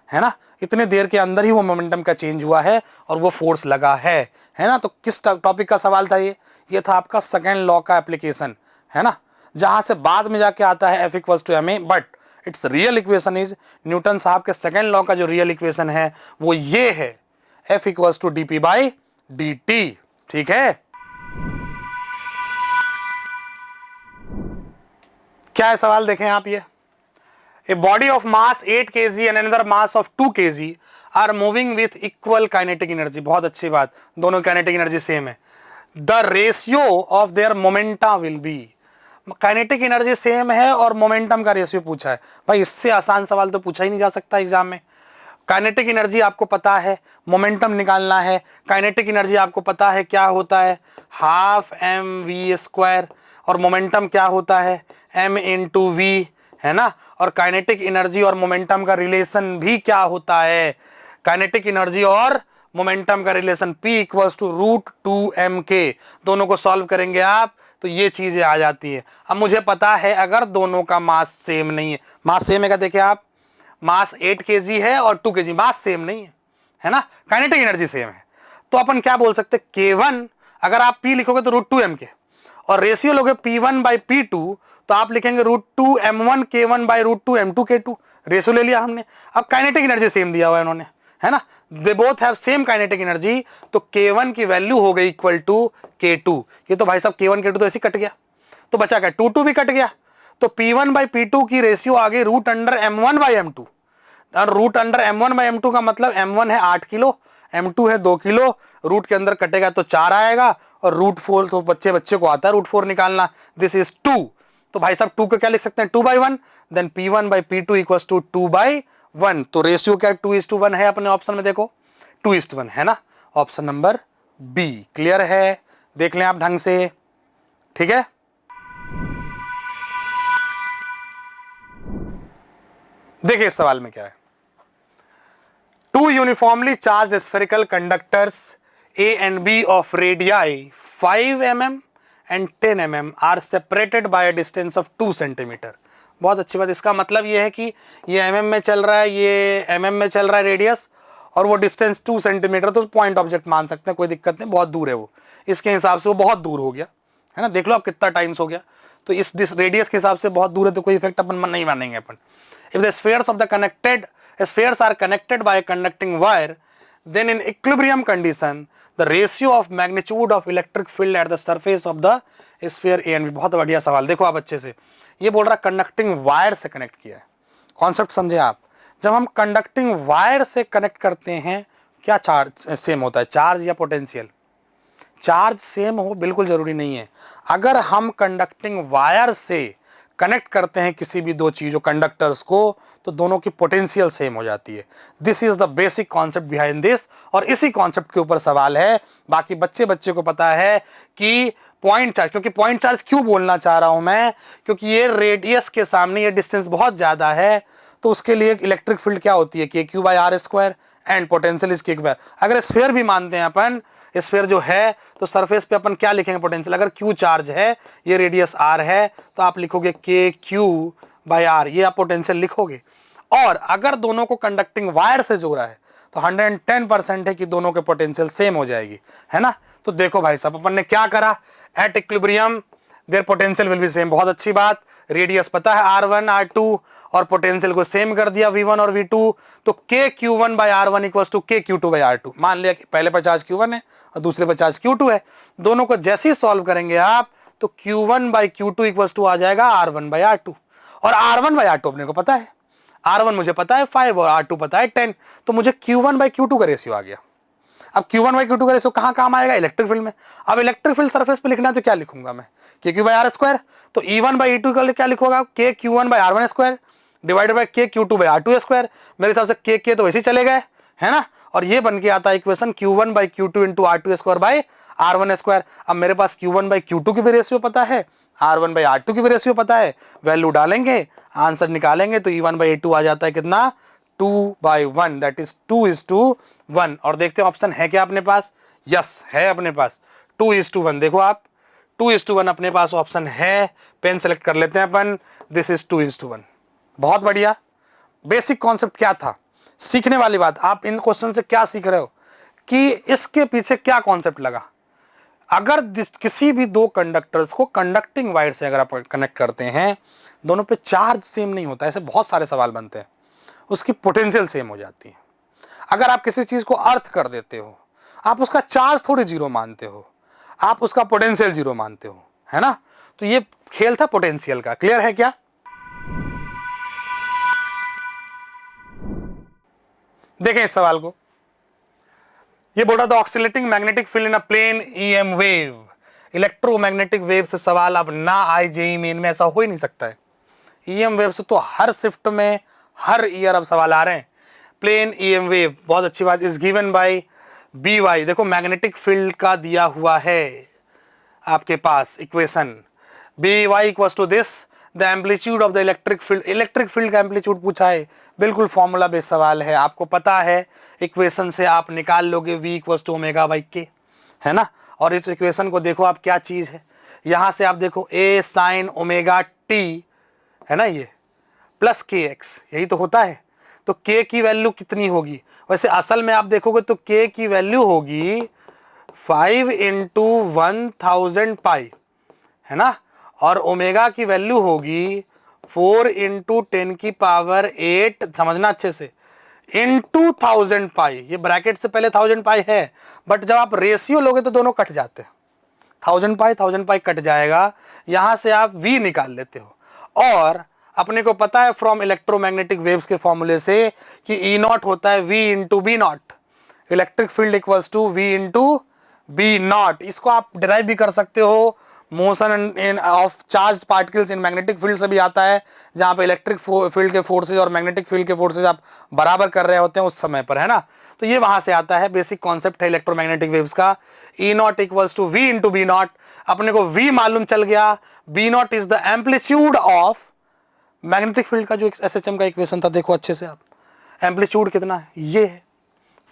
है ना, इतने देर के अंदर ही वो मोमेंटम का चेंज हुआ है और वो फोर्स लगा है ना। तो किस टॉपिक का सवाल था ये था आपका सेकेंड लॉ का एप्लीकेशन, है ना, जहां से बाद में जाके आता है F equals to ma, but it's real equation is, Newton साहब के सेकेंड लॉ का जो रियल इक्वेशन है वो ये है, F equals to D P by D T, ठीक है। क्या है सवाल देखें आप, ये a body of mass 8 kg and another mass of 2 kg are moving with equal kinetic energy, बहुत अच्छी बात, दोनों काइनेटिक एनर्जी सेम है, the ratio of their momenta will be, kinetic energy same है और मोमेंटम का रेशियो पूछा है, भाई इससे आसान सवाल तो पूछा ही नहीं जा सकता एग्जाम में। काइनेटिक एनर्जी आपको पता है, मोमेंटम निकालना है, काइनेटिक एनर्जी आपको पता है क्या होता है, हाफ mv², और मोमेंटम क्या होता है m इंटू वी, है ना, और काइनेटिक एनर्जी और मोमेंटम का रिलेशन भी क्या होता है, काइनेटिक एनर्जी और मोमेंटम का relation P equals to √2mk, दोनों को सॉल्व करेंगे आप तो ये चीजें आ जाती है। अब मुझे पता है अगर दोनों का मास सेम नहीं है, मास सेम है क्या, देखिए आप, मास 8 kg है और 2 kg, मास सेम नहीं है ना, काइनेटिक एनर्जी सेम है, तो अपन क्या बोल सकते, K1 अगर आप P लिखोगे तो √2mk, और रेशियो लोगे P1 बाई P2 तो आप लिखेंगे √2m1 K1 by √2m2 K2, ratio ले लिया हमने। अब काइनेटिक एनर्जी सेम दिया हुआ है इन्होंने, है ना, they both have same kinetic energy, तो K1 की वैल्यू हो गई इक्वल टू K2, ये तो भाई साहब K1 K2 तो ऐसे कट गया, तो बचा क्या, 2 भी कट गया, तो P1 बाई P2 की रेशियो आ गई √m1 बाई m2, और √m1 बाई m2 का मतलब m1 है 8 किलो, m2 है 2 किलो, रूट के अंदर कटेगा तो 4 आएगा, और √4 तो बच्चे को आता है √4 निकालना, दिस इज 2, तो भाई साहब 2 को क्या लिख सकते हैं 2/1, then P1 by P2 equals to 2/1, तो रेशियो क्या 2:1 है अपने ऑप्शन में, देखो 2:1 है ना, ऑप्शन नंबर बी, क्लियर है, देख लें आप ढंग से, ठीक है। देखिए इस सवाल में क्या है, 2 uniformly charged spherical conductors A and B of radii 5 mm and 10 mm are separated by a distance of 2 centimeter, बहुत अच्छी बात, इसका मतलब ये है कि ये mm में चल रहा है, ये mm में चल रहा है रेडियस, और वो डिस्टेंस 2 सेंटीमीटर, तो पॉइंट ऑब्जेक्ट मान सकते हैं, कोई दिक्कत नहीं, बहुत दूर है वो, इसके हिसाब से वो बहुत दूर हो गया, है ना, देख लो आप कितना टाइम्स हो गया, तो इस रेडियस के हिसाब से बहुत दूर है, तो कोई इफेक्ट अपन नहीं मानेंगे अपन। If the spheres of the connected spheres are connected by conducting wire, then in equilibrium condition the ratio of magnitude of electric field at the surface of the sphere A and B, बहुत बढ़िया सवाल, देखो आप अच्छे से, ये बोल रहा कंडक्टिंग वायर से कनेक्ट किया है, कॉन्सेप्ट समझे आप, जब हम कंडक्टिंग वायर से कनेक्ट करते हैं क्या चार्ज सेम होता है, चार्ज या पोटेंशियल, चार्ज सेम हो बिल्कुल जरूरी नहीं है, अगर हम कंडक्टिंग वायर से कनेक्ट करते हैं किसी भी दो चीज़ों कंडक्टर्स को तो दोनों की पोटेंशियल सेम हो जाती है, this is the basic concept behind this, और इसी कॉन्सेप्ट के ऊपर सवाल है, बाकी बच्चे को पता है कि पॉइंट चार्ज, क्योंकि पॉइंट चार्ज क्यों बोलना चाह रहा हूं मैं, क्योंकि ये रेडियस के सामने ये डिस्टेंस बहुत ज़्यादा है, तो उसके लिए इलेक्ट्रिक फील्ड क्या होती है KQ/R² and potential is K², अगर स्फीयर भी मानते हैं अपन, स्फीयर जो है तो सरफेस पे अपन क्या लिखेंगे पोटेंशियल, अगर Q चार्ज है, ये रेडियस R है, तो आप लिखोगे KQ/R, ये आप पोटेंशियल लिखोगे, और अगर दोनों को कंडक्टिंग वायर से जोड़ा है तो 110% है कि दोनों के पोटेंशियल सेम हो जाएगी, है ना। तो देखो भाई साहब अपन ने क्या करा, at equilibrium their potential will be same. बहुत अच्छी बात, रेडियस पता है R1 R2 और पोटेंशियल को सेम कर दिया V1 और V2, तो KQ1 by R1 equals to KQ2 by R2। मान लिया कि पहले पर चार्ज Q1 है और दूसरे पर चार्ज Q2 है, दोनों को जैसे ही सॉल्व करेंगे आप तो Q1 by Q2 equals to आ जाएगा R1 by R2। और R1 by R2 अपने को पता है, R1 मुझे पता है 5 और R2 पता है 10, तो मुझे Q1 by Q2 का रेशियो आ गया। अब Q1 by Q2 का रेशियो कहाँ काम आएगा? इलेक्ट्रिक फील्ड में। अब इलेक्ट्रिक फील्ड सरफेस पे लिखना है तो क्या लिखूंगा मैं? KQ by R square. तो E1 by E2 का क्या लिखोगा? KQ1 by R1 square divided by KQ2 by R2 square. मेरे हिसाब से K तो वैसे ही चले गए, है ना, और ये बन के आता है equation Q1 by Q2 into R2 square by R1 square. अब मेरे पास Q1 by Q2 की भी रेशियो पता है, R1 by R2 की भी रेशियो पता है, वैल्यू डालेंगे, आंसर निकालेंगे तो E1 by E2 आ जाता है कितना? 2/1, दैट इज 2:1। और देखते हैं ऑप्शन है क्या अपने पास? यस है अपने पास 2:1। देखो आप 2:1 अपने पास ऑप्शन है। पेन सेलेक्ट कर लेते हैं अपन, दिस इज 2:1। बहुत बढ़िया। बेसिक कॉन्सेप्ट क्या था, सीखने वाली बात। आप इन क्वेश्चन से क्या सीख रहे हो कि इसके पीछे क्या कॉन्सेप्ट लगा। अगर किसी भी दो कंडक्टर्स को कंडक्टिंग वायर से अगर आप कनेक्ट करते हैं, दोनों पे चार्ज सेम नहीं होता, ऐसे बहुत सारे सवाल बनते हैं, उसकी पोटेंशियल सेम हो जाती है। अगर आप किसी चीज को अर्थ कर देते हो, आप उसका चार्ज थोड़ी जीरो मानते हो, आप उसका पोटेंशियल जीरो मानते हो, है ना। तो ये खेल था पोटेंशियल का। क्लियर है क्या? देखें इस सवाल को, ये बोल रहा था oscillating magnetic field in a plane EM वेव। इलेक्ट्रोमैग्नेटिक वेव से सवाल अब ना आए जेईई मेन में, ऐसा हो ही नहीं सकता है। EM वेव से तो हर शिफ्ट में हर ईयर अब सवाल आ रहे हैं। प्लेन EM वेव, बहुत अच्छी बात, इज गिवन बाय BY। देखो मैग्नेटिक फील्ड का दिया हुआ है आपके पास equation, BY equals to this, the amplitude of the electric field. Electric field का एम्पलीट्यूड पूछा है, बिल्कुल फॉर्मूला बेस्ड सवाल है, आपको पता है, इक्वेशन से आप निकाल लोगे V equals to omega by K, है ना। और इस इक्वेशन को देखो आप क्या चीज है, यहां से आप देखो A साइन ओमेगा t, है ना, ये प्लस KX, यही तो होता है। तो K की वैल्यू कितनी होगी? वैसे असल में आप देखोगे तो K की वैल्यू होगी 5 इंटू 1000 पाई, है ना, और ओमेगा की वैल्यू होगी 4 इंटू 10 की पावर 8, समझना अच्छे से, इंटू 1000 पाई। ये ब्रैकेट से पहले 1000 पाई है, बट जब आप रेशियो लोगे तो दोनों कट जाते हैं, 1000 पाई कट जाएगा, यहां से आप V निकाल लेते हो। और अपने को पता है फ्रॉम इलेक्ट्रोमैग्नेटिक वेव्स के फॉर्मूले से कि E0 होता है V into B0, electric field equals to V into B0। इसको आप डिराइव भी कर सकते हो, motion in of charge particles in magnetic field से भी आता है, जहां पे इलेक्ट्रिक फील्ड के फोर्सेज और मैग्नेटिक फील्ड के फोर्सेज आप बराबर कर रहे होते हैं उस समय पर, है ना। तो ये वहां से आता है, बेसिक कॉन्सेप्ट है इलेक्ट्रोमैग्नेटिक वेव्स का। E0 equals to V into B0। अपने को V मालूम चल गया, B0 is the amplitude of magnetic field का जो SHM का इक्वेशन था, देखो अच्छे से आप, एम्पलीट्यूड कितना है, ये है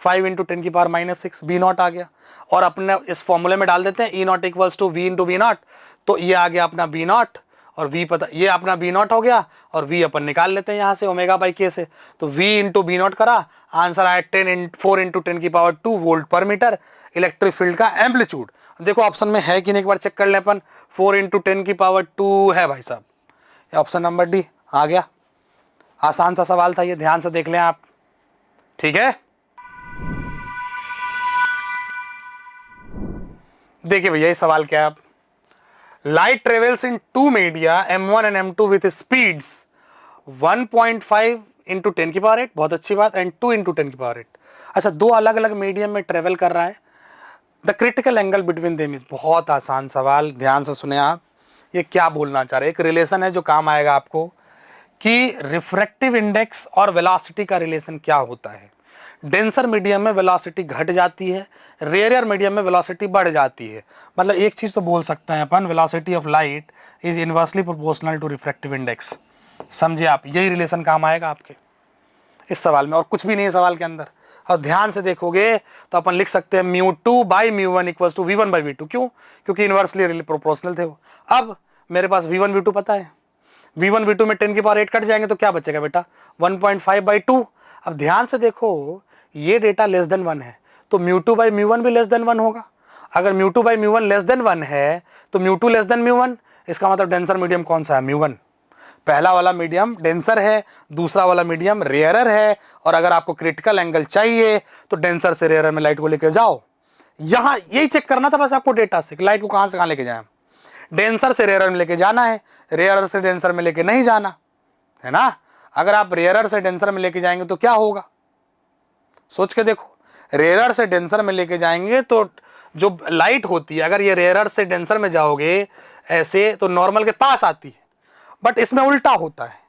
5 इंटू 10 की पावर -6, B0 आ गया। और अपने इस फॉर्मूले में डाल देते हैं E0 equals to V into B0, तो ये आ गया अपना B0 और V पता, ये अपना B0 हो गया और V अपन निकाल लेते हैं यहाँ से ओमेगा बाई के से, तो V इंटू B0 करा, आंसर आया 4 इंटू 10 की पावर 2 वोल्ट पर मीटर, इलेक्ट्रिक फील्ड का एम्पलीट्यूड। देखो ऑप्शन में है कि नहीं, एक बार चेक कर लें अपन, 4 इंटू 10 की पावर 2 है भाई साहब, ऑप्शन नंबर डी आ गया। आसान सा सवाल था ये, ध्यान से देख लें आप, ठीक है। देखिए भैया ये सवाल क्या है, आप light travels in two media M1 and M2 with speeds 1.5 into 10 की पावर 8, बहुत अच्छी बात, एंड 2 इंटू 10 की पावर 8। अच्छा, दो अलग अलग मीडियम में ट्रेवल कर रहा है, the critical angle between them is, बहुत आसान सवाल, ध्यान से सुने आप। ये क्या बोलना चाह रहे हैं, एक रिलेशन है जो काम आएगा आपको कि रिफ्रैक्टिव इंडेक्स और वेलोसिटी का रिलेशन क्या होता है। डेंसर मीडियम में वेलोसिटी घट जाती है, रेयर मीडियम में वेलोसिटी बढ़ जाती है। मतलब एक चीज़ तो बोल सकते हैं अपन, velocity of light is inversely proportional to refractive index. समझे आप, यही रिलेशन काम आएगा आपके इस सवाल में, और कुछ भी नहीं है सवाल के अंदर। और ध्यान से देखोगे तो अपन लिख सकते हैं μ2 by μ1 equals to V1 by V2। क्यों? क्योंकि इनवर्सली प्रोपोर्शनल थे वो। अब मेरे पास V1 V2 पता है, V1 V2 में 10 की पावर 8 कट जाएंगे तो क्या बचेगा बेटा, 1.5 बाई 2। अब ध्यान से देखो, ये डेटा लेस देन 1 है तो μ2 बाई μ1 भी लेस देन 1 होगा। अगर mu two by mu one less than 1 है तो mu two less than mu one, इसका मतलब डेंसर मीडियम कौन सा है, म्यू वन। पहला वाला मीडियम डेंसर है, दूसरा वाला मीडियम रेयरर है, और अगर आपको क्रिटिकल एंगल चाहिए तो डेंसर से रेयरर में लाइट को लेके जाओ। यहां यही चेक करना था बस आपको डेटा से, लाइट को कहां से कहां लेके जाए। डेंसर से रेयरर में लेके जाना है, रेयरर से डेंसर में लेके नहीं जाना है ना। अगर आप रेयरर से डेंसर में लेके जाएंगे तो क्या होगा, सोच के देखो। रेयरर से डेंसर में लेके जाएंगे तो जो लाइट होती है, अगर ये रेयरर से डेंसर में जाओगे ऐसे तो नॉर्मल के पास आती है, बट इसमें उल्टा होता है,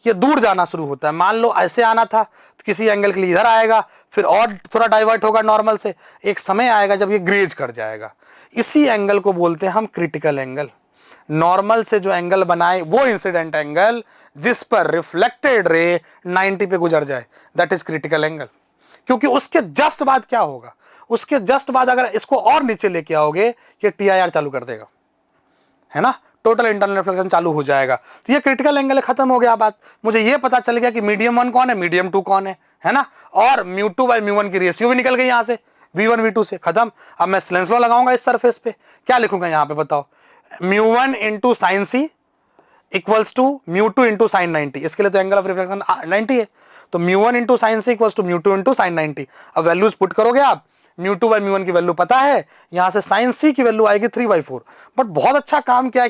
ये दूर जाना शुरू होता है। मान लो ऐसे आना था तो किसी एंगल के लिए इधर आएगा, फिर और थोड़ा डाइवर्ट होगा नॉर्मल से, एक समय आएगा जब ये ग्रेज कर जाएगा। इसी एंगल को बोलते हैं हम क्रिटिकल एंगल। नॉर्मल से जो एंगल बनाए वो इंसिडेंट एंगल जिस पर रिफ्लेक्टेड रे 90 पे गुजर जाए, दैट इज क्रिटिकल एंगल। क्योंकि उसके जस्ट बाद क्या होगा, उसके जस्ट बाद अगर इसको और नीचे लेके आओगे ये TIR चालू कर देगा, है ना, टोटल इंटरनल रिफ्लेक्शन चालू हो जाएगा। तो ये क्रिटिकल एंगल है, खत्म हो गया बात। मुझे ये पता चल गया कि मीडियम 1 कौन है, मीडियम 2 कौन है ना, और mu two by mu one की रेशियो भी निकल गई यहां से, V1 V2 से, खत्म। अब मैं स्लेंस लॉ लगाऊंगा इस सरफेस पे, क्या लिखूंगा यहां पे बताओ, μ1 into sine c equals to μ2 into sine 90। इसके लिए तो एंगल ऑफ रिफ्लेक्शन 90 है, तो μ1 into sine c equals to μ2 into sine 90। अब वैल्यूज पुट करोगे आप, μ2 बाई μ1 की वैल्यू पता है, यहां से साइन सी की वैल्यू आएगी 3/4। बट बहुत अच्छा काम क्या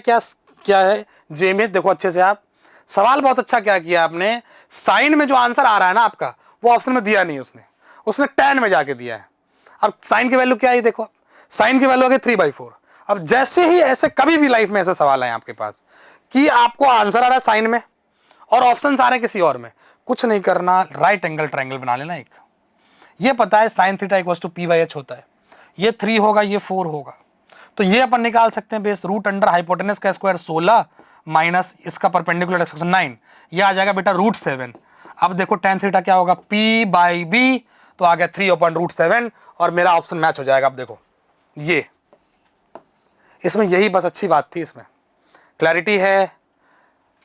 है जे में, देखो अच्छे से आप, सवाल बहुत अच्छा क्या किया आपने, साइन में जो आंसर आ रहा है ना आपका वो ऑप्शन में दिया नहीं उसने tan में जाके दिया है। अब साइन की वैल्यू क्या है देखो, साइन की वैल्यू आ गई 3/4। अब जैसे ही ऐसे कभी भी लाइफ में ऐसे सवाल है आपके पास कि आपको आंसर आ रहा है साइन में और ऑप्शंस आ रहे हैं किसी और में, कुछ नहीं करना, राइट एंगल ट्रायंगल बना लेना एक। ये पता है sine theta equals to P/H होता है, ये 3 होगा, ये 4 होगा, तो ये अपन निकाल सकते हैं बेस रूट अंडर हाइपोटेनस का स्क्वायर 16 माइनस इसका परपेंडिकुलर एक्सेशन 9, ये आ जाएगा बेटा √7। अब देखो tan थीटा क्या होगा, P/B, तो आ गया 3/√7 और मेरा ऑप्शन मैच हो जाएगा। अब देखो ये इसमें यही बस अच्छी बात थी, इसमें क्लैरिटी है,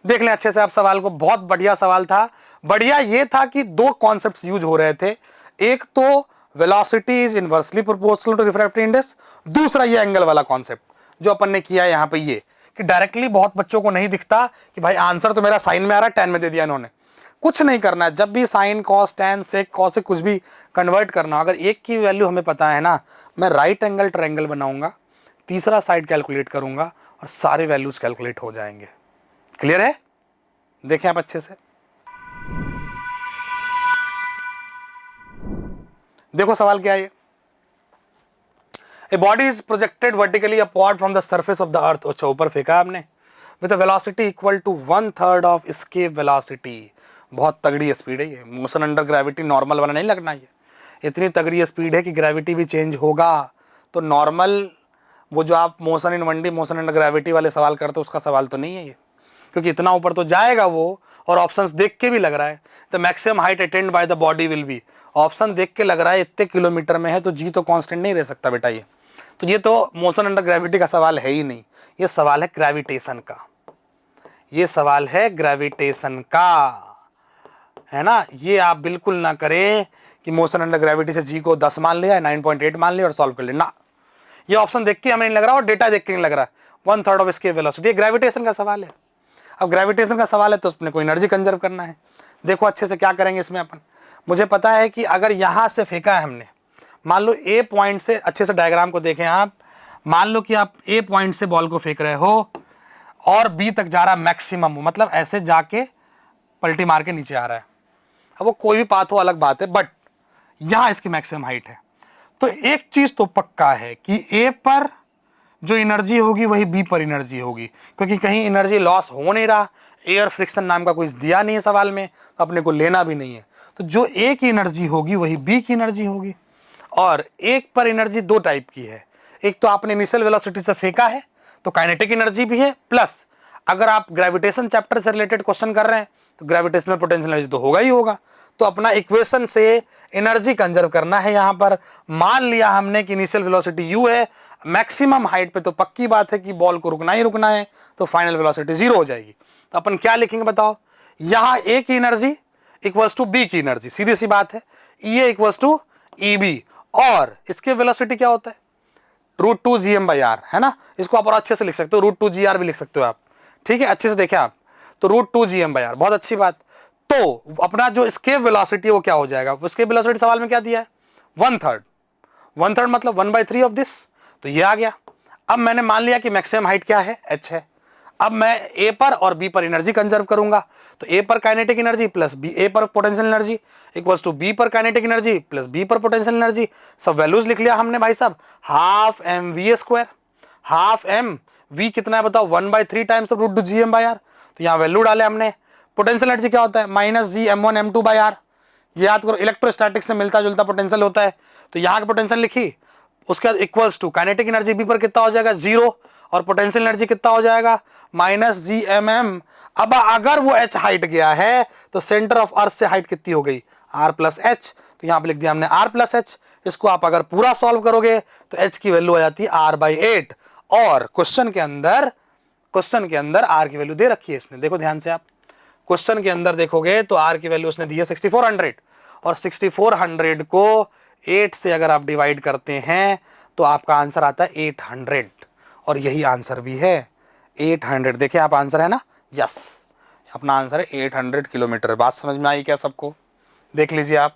देख लें अच्छे से आप सवाल को, बहुत बढ़िया सवाल था। बढ़िया ये था कि दो कॉन्सेप्ट्स यूज हो रहे थे, एक तो velocity is inversely proportional to refractive index, दूसरा ये एंगल वाला कॉन्सेप्ट जो अपन ने किया है यहाँ पे, ये कि डायरेक्टली बहुत बच्चों को नहीं दिखता कि भाई आंसर तो मेरा साइन में आ रहा है, tan में दे दिया इन्होंने। कुछ नहीं करना है, जब भी साइन कॉस tan सेक कॉस कुछ भी कन्वर्ट करना, अगर एक की वैल्यू हमें पता है ना, मैं राइट एंगल ट्रायंगल बनाऊंगा, तीसरा साइड कैलकुलेट करूंगा और सारे वैल्यूज कैलकुलेट हो जाएंगे। क्लियर है, देखें आप अच्छे से, देखो सवाल क्या है। A body is projected vertically upward from the surface of the earth, अच्छा ऊपर फेंका आपने, with velocity equal to 1/3 of escape velocity. बहुत तगड़ी स्पीड है ये, मोशन अंडर ग्रेविटी नॉर्मल वाला नहीं लगना, ये इतनी तगड़ी स्पीड है कि ग्रेविटी भी चेंज होगा। तो नॉर्मल वो जो आप motion in 1D motion under gravity वाले सवाल करते हो उसका सवाल तो नहीं है ये, क्योंकि इतना ऊपर तो जाएगा वो, और ऑप्शंस देख के भी लग रहा है the maximum height attend by the body will be, option देख के लग रहा है इतने किलोमीटर में है, तो जी तो कांस्टेंट नहीं रह सकता बेटा ये, तो ये तो मोशन अंडर ग्रेविटी का सवाल है ही नहीं, ये सवाल है ग्रेविटेशन का, ये सवाल है ग्रेविटेशन का, है ना। ये आप बिल्कुल ना करें कि मोशन अंडर ग्रेविटी से जी को 10 मान लिया, 9.8 मान लिया और सॉल्व कर लेना, ये ऑप्शन देख के हमें नहीं लग रहा और डेटा देख के नहीं लग रहा, 1/3 ऑफ एस्केप वेलोसिटी, ये ग्रेविटेशन का सवाल है। अब ग्रेविटेशन का सवाल है तो उसमें कोई एनर्जी कंजर्व करना है। देखो अच्छे से क्या करेंगे इसमें अपन, मुझे पता है कि अगर यहाँ से फेंका है हमने, मान लो ए पॉइंट से, अच्छे से डायग्राम को देखें आप, मान लो कि आप ए पॉइंट से बॉल को फेंक रहे हो और बी तक जा रहा मैक्सिमम, मतलब ऐसे जाके पलटी मार के नीचे आ रहा है, अब वो कोई भी पाथ हो अलग बात है, बट यहाँ इसकी मैक्सिमम हाइट है। तो एक चीज तो पक्का है कि ए पर जो एनर्जी होगी वही बी पर एनर्जी होगी, क्योंकि कहीं एनर्जी लॉस हो नहीं रहा, एयर फ्रिक्शन नाम का कुछ दिया नहीं है सवाल में, तो अपने को लेना भी नहीं है। तो जो ए की एनर्जी होगी वही बी की एनर्जी होगी, और एक पर एनर्जी दो टाइप की है, एक तो आपने इनिशियल वेलोसिटी से फेंका है तो काइनेटिक एनर्जी भी है, प्लस अगर आप ग्रेविटेशन चैप्टर से रिलेटेड क्वेश्चन कर रहे हैं तो ग्रेविटेशनल पोटेंशियल एनर्जी तो होगा ही होगा। तो अपना इक्वेशन से एनर्जी कंजर्व करना है। यहाँ पर मान लिया हमने कि इनिशियल वेलोसिटी u है, मैक्सिमम हाइट पे तो पक्की बात है कि बॉल को रुकना ही रुकना है, तो फाइनल वेलोसिटी 0 हो जाएगी। तो अपन क्या लिखेंगे बताओ, यहाँ a की एनर्जी इक्वल्स टू b की एनर्जी, सीधी सी बात है, E a equals to E B, और इसके वेलोसिटी क्या होता है √2 GM/r, है ना, इसको आप और अच्छे से लिख सकते हो, √2 GR भी लिख सकते हो आप, ठीक है, अच्छे से देखें आप, तो √2 GM/r, बहुत अच्छी बात। तो अपना जो escape वेलोसिटी वो क्या हो जाएगा, escape वेलोसिटी सवाल में क्या दिया है, 1/3, 1/3 मतलब 1/3 ऑफ दिस, तो ये आ गया। अब मैंने मान लिया कि मैक्सिमम हाइट क्या है, h है। अब मैं ए पर और बी पर एनर्जी कंजर्व करूंगा, तो ए पर kinetic energy plus B, A पर potential energy equals to B पर काइनेटिक एनर्जी प्लस बी पर पोटेंशियल एनर्जी। सब वैल्यूज लिख लिया हमने भाई साहब, half M V square, half M V कितना है बताओ, 1/3 टाइम्स ऑफ √2 GM/r, तो यहाँ वैल्यू डाले हमने। पोटेंशियल एनर्जी क्या होता है, -G m1m2/r, ये याद करो, इलेक्ट्रोस्टैटिक से मिलता जुलता पोटेंशियल होता है, तो यहाँ का पोटेंशियल लिखी, उसके बाद equals to kinetic energy B पर कितना हो जाएगा 0, और पोटेंशियल एनर्जी कितना हो जाएगा -Gmm। अब अगर वो h हाइट गया है तो सेंटर ऑफ अर्थ से हाइट कितनी हो गई, r+h, तो यहाँ पे लिख दिया हमने r+h। इसको आप अगर पूरा सॉल्व करोगे तो h की वैल्यू आ जाती है r/8, और क्वेश्चन के अंदर r की वैल्यू दे रखी है इसने, देखो ध्यान से आप, क्वेश्चन के अंदर देखोगे तो r की वैल्यू उसने दी है 6400, और 6400 को 8 से अगर आप डिवाइड करते हैं तो आपका आंसर आता है 800, और यही आंसर भी है 800। देखिए आप, आंसर है ना, यस, अपना आंसर है 800 किलोमीटर। बात समझ में आई क्या सबको, देख लीजिए आप,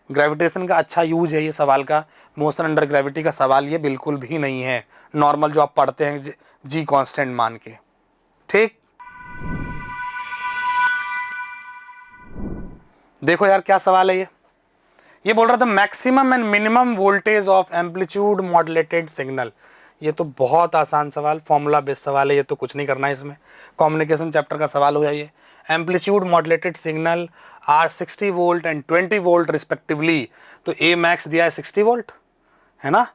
ग्रेविटेशन का अच्छा यूज है ये सवाल का, मोशन अंडर ग्रेविटी का सवाल ये बिल्कुल भी नहीं है नॉर्मल जो आप पढ़ते हैं जी कांस्टेंट मान के, ठीक। देखो यार क्या सवाल है ये बोल रहा था maximum and minimum voltage of amplitude modulated signal. ये तो बहुत आसान सवाल, फॉर्मूला बेस्ड सवाल है, ये तो कुछ नहीं करना है इसमें, कम्युनिकेशन चैप्टर का सवाल हो जाइए। Amplitude modulated signal are 60 volt and 20 volt respectively, तो ए मैक्स दिया है 60 वोल्ट, है ना,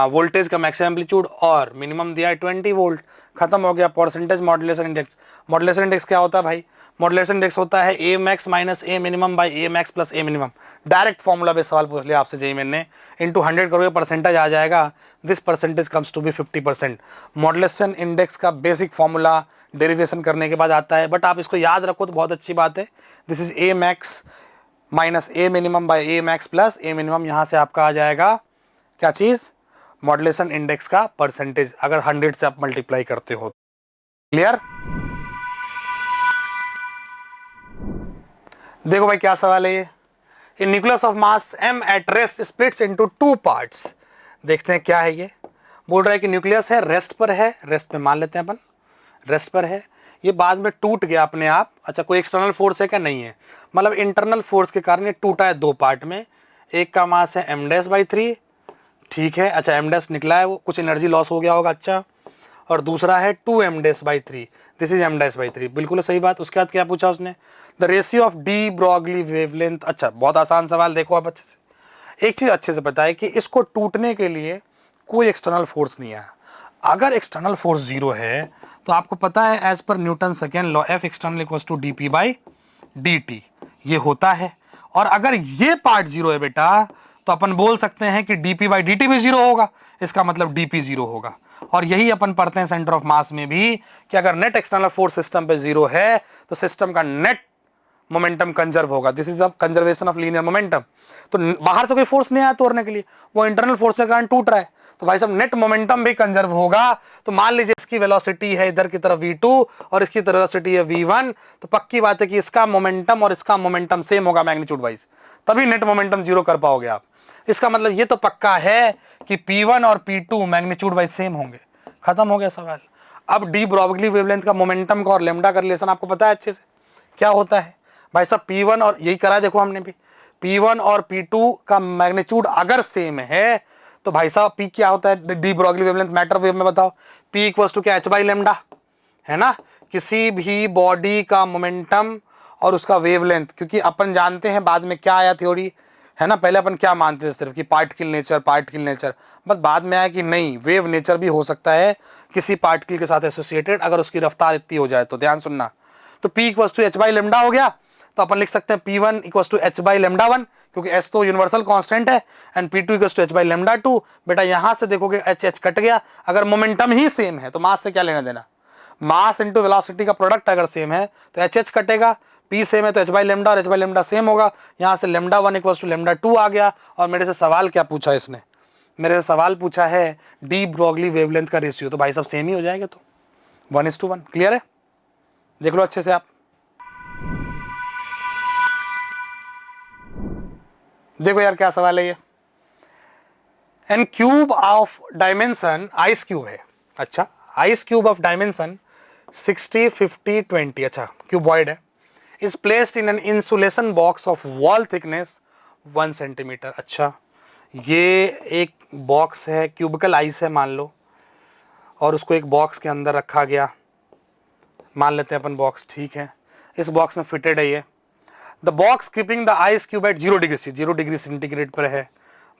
वोल्टेज का मैक्सिमम एम्पलीट्यूड, और मिनिमम दिया है 20 वोल्ट, खत्म हो गया। Percentage modulation index, modulation index क्या होता है भाई, मॉड्यूलेशन इंडेक्स होता है a max minus a minimum by a max plus a minimum. Direct formula पे सवाल पूछ लिया आपसे जेई मैंने, इंटू 100 करोगे परसेंटेज आ जाएगा, this percentage comes to be 50%। Modulation index का बेसिक फॉर्मूला डेरिवेशन करने के बाद आता है, बट आप इसको याद रखो तो बहुत अच्छी बात है। This is a max minus a minimum by a max plus a minimum, यहाँ से आपका आ जाएगा क्या चीज़, मॉड्यूलेशन इंडेक्स का परसेंटेज, अगर 100 से आप मल्टीप्लाई करते हो। क्लियर। देखो भाई क्या सवाल है ये, इन nucleus of mass m at rest splits into 2 parts. देखते हैं क्या है ये, बोल रहा है कि न्यूक्लियस है, रेस्ट पर है, रेस्ट पे मान लेते हैं अपन, रेस्ट पर है, ये बाद में टूट गया अपने आप। अच्छा, कोई एक्सटर्नल फोर्स है क्या, नहीं है, मतलब इंटरनल फोर्स के कारण ये टूटा है 2 पार्ट में। एक का मास है m'/3, ठीक है, अच्छा m' निकला है, वो कुछ एनर्जी लॉस हो गया होगा, अच्छा, और दूसरा है 2m'/3, दिस इज m'/3, बिल्कुल सही बात। उसके बाद क्या पूछा उसने, the ratio of de Broglie wavelength. अच्छा, बहुत आसान सवाल, देखो आप अच्छे से, एक चीज़ अच्छे से पता है कि इसको टूटने के लिए कोई एक्सटर्नल फोर्स नहीं है। अगर एक्सटर्नल फोर्स 0 है तो आपको पता है as per Newton second law F external equals to dp/dt, ये होता है। और अगर ये पार्ट 0 है बेटा तो अपन बोल सकते हैं कि dp/dt भी 0 होगा, इसका मतलब dp 0 होगा। और यही अपन पढ़ते हैं सेंटर ऑफ मास में भी कि अगर नेट एक्सटर्नल फोर्स सिस्टम पे 0 है तो सिस्टम का नेट मोमेंटम कंजर्व होगा, this is a conservation of linear momentum. तो बाहर से कोई फोर्स नहीं आया तोड़ने के लिए, वो इंटरनल फोर्स के कारण टूट रहा है, तो भाई साहब नेट मोमेंटम भी कंजर्व होगा। तो मान लीजिए इसकी वेलोसिटी है इधर की तरफ v2 और इसकी वेलोसिटी है v1, तो पक्की बात है कि इसका मोमेंटम और इसका मोमेंटम सेम होगा मैग्नीट्यूड वाइज, तभी नेट मोमेंटम 0 कर पाओगे आप। इसका मतलब ये तो पक्का है कि P1 और P2 मैग्नीट्यूड वाइज सेम होंगे, खत्म हो गया सवाल। अब डी ब्रॉगली वेवलेंथ का मोमेंटम का और लेमडा का रिलेशन आपको पता है अच्छे से क्या होता है भाई साहब, P1 और यही करा है, देखो हमने भी P1 और P2 का मैग्नीट्यूड अगर सेम है तो भाई साहब P क्या होता है, de Broglie wavelength matter wave में बताओ, P इक्वल्स टू क्या, h/λ, है ना। किसी भी बॉडी का मोमेंटम और उसका वेवलेंथ, क्योंकि अपन जानते हैं बाद में क्या आया थ्योरी, है ना, पहले अपन क्या मानते थे सिर्फ कि पार्टिकल नेचर, बट बाद में आया कि नहीं, वेव नेचर भी हो सकता है किसी पार्टिकल के साथ एसोसिएटेड, अगर उसकी रफ्तार इतनी हो जाए तो। ध्यान सुनना, तो P इक्वल्स टू h/λ हो गया, तो अपन लिख सकते हैं P1 इक्वल्स टू h/λ1, क्योंकि h तो यूनिवर्सल कांस्टेंट है, and P2 equals to h/λ2। बेटा यहाँ से देखोगे h कट गया, अगर मोमेंटम ही सेम है तो मास से क्या लेना देना, मास इंटू वेलोसिटी का प्रोडक्ट अगर सेम है तो h कटेगा, P सेम है तो h/λ और h/λ सेम होगा, यहाँ से λ1 इक्वल्स टू λ2 आ गया। और मेरे से सवाल क्या पूछा इसने, मेरे से सवाल पूछा है डी ब्रॉगली वेवलेंथ का रेशियो, तो भाई सब सेम ही हो जाएगा, तो 1:1। क्लियर है? देख लो अच्छे से आप। देखो यार क्या सवाल है ये, an cube of dimension, ice cube है, अच्छा आइस क्यूब ऑफ डायमेंशन 60, 50, 20, अच्छा क्यूबॉइड है, is placed in an insulation box of wall thickness 1 centimetre. अच्छा ये एक बॉक्स है, क्यूबिकल आइस है मान लो, और उसको एक बॉक्स के अंदर रखा गया, मान लेते हैं अपन बॉक्स, ठीक है, इस बॉक्स में फिटेड है ये। The box keeping the ice cube at 0 degree, 0 degree centigrade पर है,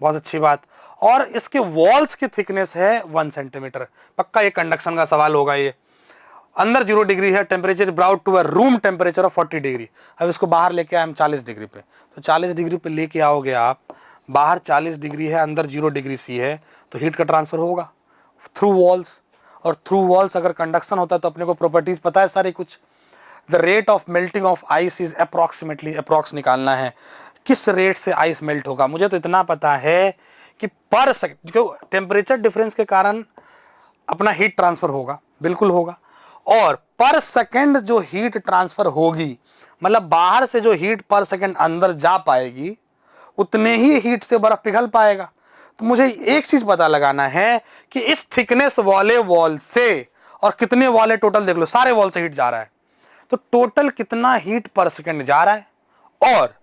बहुत अच्छी बात, और इसके वॉल्स की थिकनेस है 1 सेंटीमीटर। पक्का ये कंडक्शन का सवाल होगा ये। अंदर 0 डिग्री है, temperature brought to a room temperature of 40 degree. अब इसको बाहर लेके आए हम 40 डिग्री पे, तो 40 डिग्री पे लेके आओगे आप, बाहर 40 डिग्री है, अंदर 0 डिग्री सी है, तो हीट का ट्रांसफर होगा थ्रू वॉल्स, और थ्रू वॉल्स अगर कंडक्शन होता है तो अपने को प्रॉपर्टीज पता है सारी कुछ। The rate of melting of ice is approximately, approx निकालना है किस रेट से आइस मेल्ट होगा। मुझे तो इतना पता है कि पर सेकंड, जो टेम्परेचर डिफरेंस के कारण अपना हीट ट्रांसफर होगा, बिल्कुल होगा, और पर सेकंड जो हीट ट्रांसफर होगी, मतलब बाहर से जो हीट पर सेकंड अंदर जा पाएगी, उतने ही हीट से बर्फ पिघल पाएगा। तो मुझे एक चीज पता लगाना है कि इस थिकनेस वाले वॉल से, और कितने वॉल है टोटल देख लो, सारे वॉल से हीट जा रहा है, तो टोटल कितना हीट पर सेकंड जा रहा है, और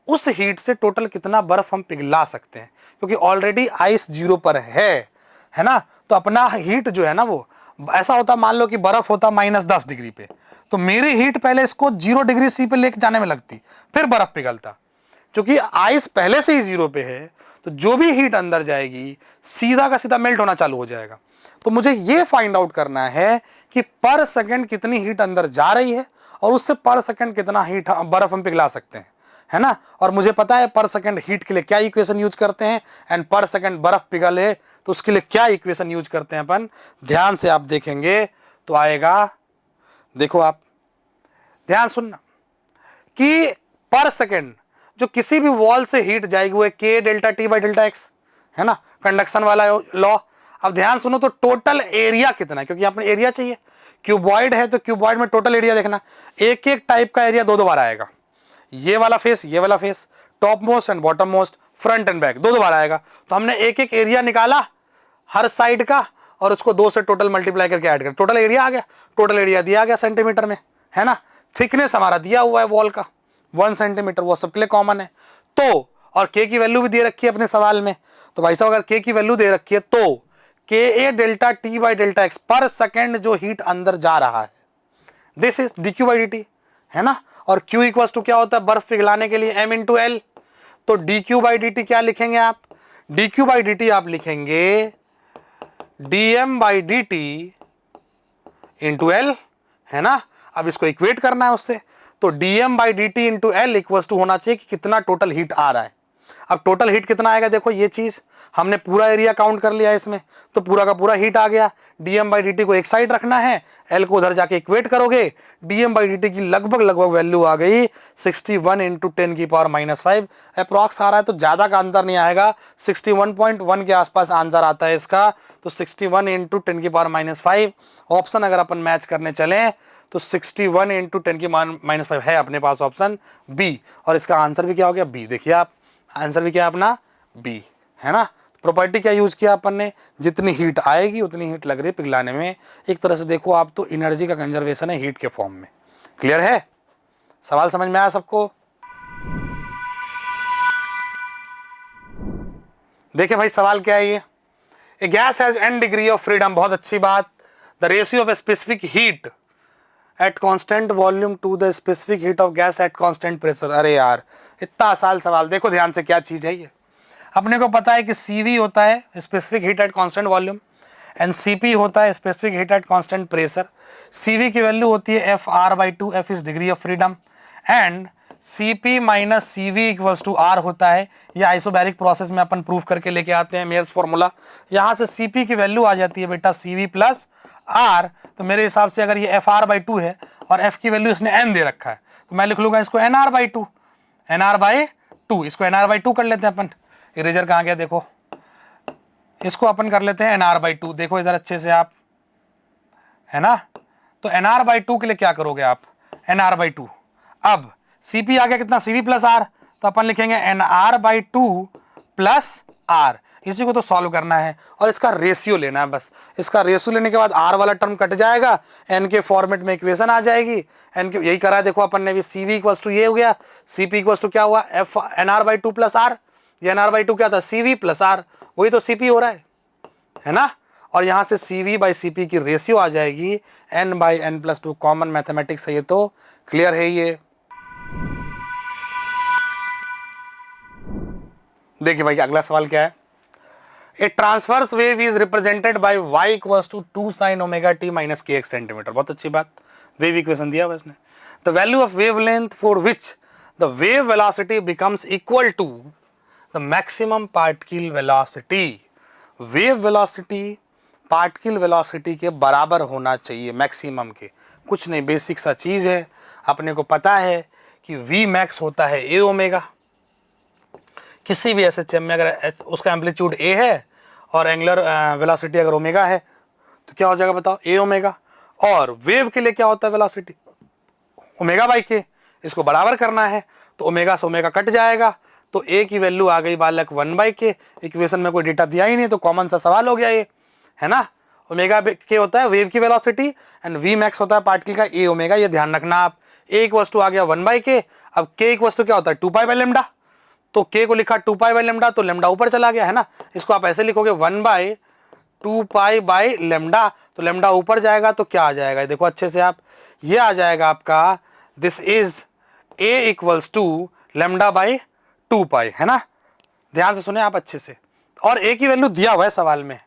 उस हीट से टोटल कितना बर्फ हम पिघला सकते हैं, क्योंकि ऑलरेडी आइस 0 पर है ना, तो अपना हीट जो है ना वो ऐसा होता, मान लो कि बर्फ होता -10 डिग्री पे, तो मेरी हीट पहले इसको 0 डिग्री सी पे लेके जाने में लगती, फिर बर्फ पिघलता। क्योंकि आइस पहले से ही 0 पे है, तो जो भी हीट अंदर जाएगी सीधा का सीधा मेल्ट होना चालू हो जाएगा। तो मुझे ये फाइंड आउट करना है कि पर सेकंड कितनी हीट अंदर जा रही है, और उससे पर सेकंड कितना हीट बर्फ हम पिघला सकते हैं, है ना। और मुझे पता है पर सेकंड हीट के लिए क्या इक्वेशन यूज करते हैं, एंड पर सेकंड बर्फ पिघले तो उसके लिए क्या इक्वेशन यूज करते हैं अपन। ध्यान से आप देखेंगे तो आएगा, देखो आप ध्यान सुनना, कि पर सेकंड जो किसी भी वॉल से हीट जाएगी वो K delta T by delta x, है ना, कंडक्शन वाला लॉ। अब ध्यान सुनो, तो टोटल एरिया कितना है, क्योंकि यहाँ पर एरिया चाहिए, क्यूबॉइड है तो क्यूबॉइड में टोटल एरिया देखना, एक एक टाइप का एरिया दो बार आएगा, ये वाला फेस, ये वाला face, top most and bottom most, front end back, दो बार आएगा। तो हमने एक एक एरिया निकाला हर साइड का, और उसको 2 से टोटल मल्टीप्लाई करके ऐड कर, टोटल एरिया आ गया। टोटल एरिया दिया गया सेंटीमीटर में, है ना। थिकनेस हमारा दिया हुआ है वॉल का 1 सेंटीमीटर, वो सबके लिए कॉमन है। तो और K की वैल्यू भी दे रखी है अपने सवाल में, तो भाई साहब अगर K की वैल्यू दे रखी है तो KA delta T by delta x, पर सेकेंड जो हीट अंदर जा रहा है, this is dQ by dt, है ना। और Q इक्वल्स टू क्या होता है, बर्फ पिघलाने के लिए M इंटू एल, तो dQ बाई dt क्या लिखेंगे आप, dQ बाई dt आप लिखेंगे dm by dt into L, है ना। अब इसको इक्वेट करना है उससे, तो dm by dt into L equals to होना चाहिए कि कितना टोटल हीट आ रहा है। अब टोटल हीट कितना आएगा, देखो ये चीज हमने पूरा एरिया काउंट कर लिया इसमें, तो पूरा का पूरा हीट आ गया। dm बाई dt को एक साइड रखना है, l को उधर जाके इक्वेट करोगे, dm बाई dt की लगभग वैल्यू आ गई 61 इंटू 10 की पावर -5, अप्रॉक्स आ रहा है, तो ज्यादा का अंतर नहीं आएगा, 61.1 के आसपास आंसर आता है इसका। तो 61 इंटू 10 की पावर -5, ऑप्शन अगर अपन मैच करने चलें तो 61 इंटू 10 की -5 है अपने पास ऑप्शन बी, और इसका आंसर भी क्या हो गया बी। देखिए आप, आंसर भी क्या अपना बी, है ना। प्रॉपर्टी क्या यूज किया अपन ने, जितनी हीट आएगी उतनी हीट लग रही है पिघलाने में। एक तरह से देखो आप तो एनर्जी का कंजर्वेशन है हीट के फॉर्म में। क्लियर है, सवाल समझ में आया सबको। देखिए भाई सवाल क्या है ये, a gas has n degree of freedom, बहुत अच्छी बात, the ratio of a specific heat at constant volume to the specific heat of gas at constant pressure. अरे यार इतना आसान सवाल, देखो ध्यान से क्या चीज है ये। अपने को पता है कि CV होता है specific heat at constant volume, and CP होता है specific heat at constant pressure. CV की वैल्यू होती है FR/2, F is degree of freedom, and CP minus CV equals to R होता है। ये आइसोबैरिक प्रोसेस में अपन प्रूफ करके लेके आते हैं मेयर्स फॉर्मूला। यहाँ से CP की वैल्यू आ जाती है बेटा CV प्लस R, तो मेरे हिसाब से अगर ये FR/2 है और F की वैल्यू इसने N दे रखा है, तो मैं लिख लूँगा इसको NR/2, NR/2, इसको NR/2 कर लेते हैं अपन। इरेजर कहाँ गया देखो, इसको अपन कर लेते हैं nr/2। देखो इधर अच्छे से आप, है ना, तो nr/2 के लिए क्या करोगे आप, nr/2। अब Cp आ गया कितना, Cv प्लस आर, तो अपन लिखेंगे nr/2 प्लस आर। इसी को तो सॉल्व करना है और इसका रेशियो लेना है बस। इसका रेशियो लेने के बाद आर वाला टर्म कट जाएगा, एन के फॉर्मेट में इक्वेशन आ जाएगी। एन के यही करा है देखो अपन ने भी, Cv इक्वल्स टू ये हो गया, Cp इक्वल्स टू क्या हुआ, एफ nr/2 प्लस आर। ये nr/2 क्या था, Cv प्लस आर, वही तो Cp हो रहा है ना। और यहां से Cv/Cp की रेशियो आ जाएगी n/n+2। कॉमन मैथमेटिक्स है ये तो, क्लियर है ये। देखिए भाई अगला सवाल क्या है, a transverse wave is represented by y equals to 2 sin omega t minus kx centimetre. बहुत अच्छी बात, वेव इक्वेशन दिया हुआ इसने। The value of wave length for which the wave velocity becomes equal to the maximum particle velocity. Wave velocity particle velocity के बराबर होना चाहिए, मैक्सिमम के। कुछ नहीं, बेसिक सा चीज़ है, अपने को पता है कि v मैक्स होता है a ओमेगा। किसी भी SHM में अगर उसका एम्पलीट्यूड a है और एंगुलर वेलोसिटी अगर ओमेगा है तो क्या हो जाएगा बताओ, a ओमेगा। और वेव के लिए क्या होता है वेलोसिटी, ओमेगा बाई के। इसको बराबर करना है तो ओमेगा से ओमेगा कट जाएगा, तो a की वैल्यू आ गई बालक 1/k। इक्वेशन में कोई डेटा दिया ही नहीं तो कॉमन सा सवाल हो गया ये, है ना। ओमेगा के होता है वेव की वेलोसिटी एंड v मैक्स होता है पार्टिकल का a ओमेगा। ये ध्यान रखना आप। a इक्वल्स टू आ गया 1/k। अब k इक्वल्स टू क्या होता है 2π/λ, तो k को लिखा 2π/λ, तो λ ऊपर चला गया, है ना। इसको आप ऐसे लिखोगे 1/2π/λ, तो λ ऊपर जाएगा तो क्या आ जाएगा, देखो अच्छे से आप, ये आ जाएगा आपका this is a equals to λ/2π, है ना। ध्यान से सुने आप अच्छे से। और a की वैल्यू दिया हुआ है सवाल में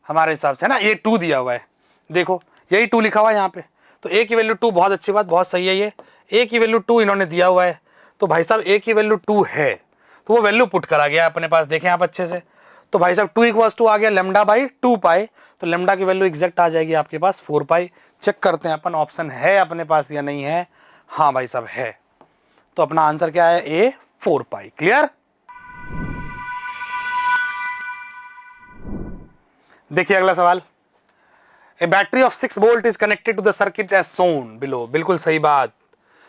हमारे हिसाब से, है ना, ये 2 दिया हुआ है, देखो यही 2 लिखा हुआ है यहाँ पे, तो a की वैल्यू 2, बहुत अच्छी बात, बहुत सही है ये। a की वैल्यू 2 इन्होंने दिया हुआ है, तो भाई साहब a की वैल्यू 2 है, तो वो वैल्यू पुट करा गया अपने पास, देखें आप अच्छे से। तो भाई साहब 2 इक्वल्स टू आ गया λ/2π, तो λ की वैल्यू एग्जैक्ट आ जाएगी आपके पास 4π। चेक करते हैं अपन ऑप्शन है अपने पास या नहीं है। हाँ भाई साहब है, तो अपना आंसर क्या है, A 4π। क्लियर। देखिए अगला सवाल, a battery of 6 volt is connected to the circuit as shown below. बिल्कुल सही बात,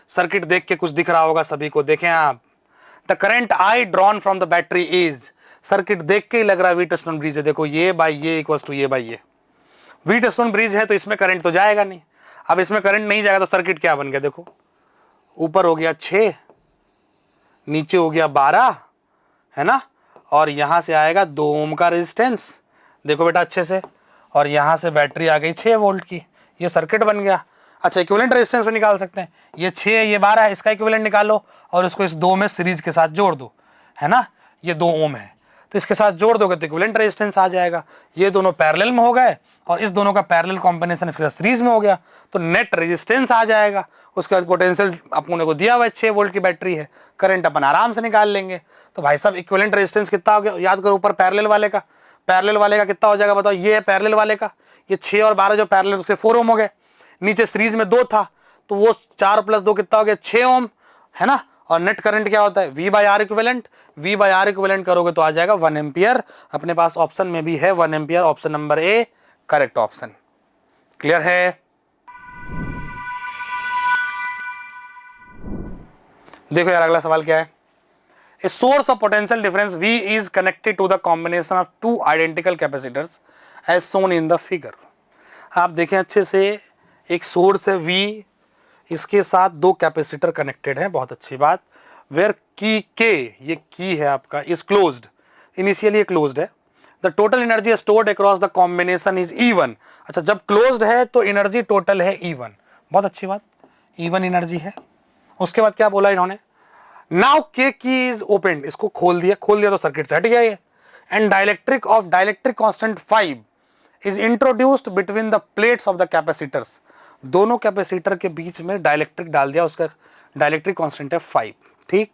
सर्किट देख के कुछ दिख रहा होगा सभी को, देखें आप। The current I drawn from the battery is, circuit देख के ही लग रहा है व्हीटस्टोन ब्रिज है, देखो ये बाई ये इक्वल्स टू ये बाई ये। व्हीटस्टोन ब्रिज है तो इसमें करंट तो जाएगा नहीं। अब इसमें करंट नहीं जाएगा तो सर्किट क्या बन गया, देखो ऊपर हो गया 6, नीचे हो गया 12, है ना, और यहां से आएगा 2 ओम का रेजिस्टेंस, देखो बेटा अच्छे से, और यहां से बैटरी आ गई 6 वोल्ट की, ये सर्किट बन गया। अच्छा इक्विवेलेंट रेजिस्टेंस में निकाल सकते हैं, ये 6 ये 12 है, इसका इक्विवेलेंट निकालो और उसको इस 2 में सीरीज के साथ जोड़ दो, है ना, ये 2 ओम है तो इसके साथ जोड़ दोगे तो इक्विवेलेंट रेजिस्टेंस आ जाएगा। ये दोनों पैरेलल में हो गए और इस दोनों का पैरेलल कॉम्बिनेशन इसके साथ सीरीज में हो गया, तो नेट रेजिस्टेंस आ जाएगा। उसके बाद पोटेंशियल अपने को दिया हुआ है, 6 वोल्ट की बैटरी है, करंट अपन आराम से निकाल लेंगे। तो भाई साहब इक्विवेलेंट रेजिस्टेंस कितना हो गया, याद करो ऊपर पैरेलल वाले का, पैरेलल वाले का कितना हो जाएगा बताओ, ये है पैरेलल वाले का, ये 6 और 12 जो पैरेलल उसके 4 ओम हो गए, नीचे सीरीज में 2 था तो वो 4 + 2 कितना हो गया 6 ओम, है ना। और नेट करंट क्या होता है V/R इक्विवेलेंट, V/R इक्विवेलेंट करोगे तो आ जाएगा 1 एम्पियर। अपने पास ऑप्शन में भी है 1 ampere, option number A correct option. Clear है। देखो यार अगला सवाल क्या है, a source of potential difference V is connected to the combination of 2 identical capacitors as shown in the figure. आप देखें अच्छे से, एक सोर्स है V, इसके साथ 2 कैपेसिटर कनेक्टेड हैं, बहुत अच्छी बात। वेयर की के, ये की है आपका, इज क्लोज्ड, इनिशियली ये क्लोज्ड है। The total energy stored across the combination is even. अच्छा जब क्लोज्ड है तो एनर्जी टोटल है इवन, बहुत अच्छी बात, इवन एनर्जी है। उसके बाद क्या बोला इन्होंने, नाउ के की इज ओपन, इसको खोल दिया तो सर्किट से हट गया ये। And dielectric constant 5 is introduced between the plates of the capacitors. दोनों कैपेसिटर के बीच में डाइलेक्ट्रिक डाल दिया, उसका डाइलेक्ट्रिक कांस्टेंट है 5, ठीक।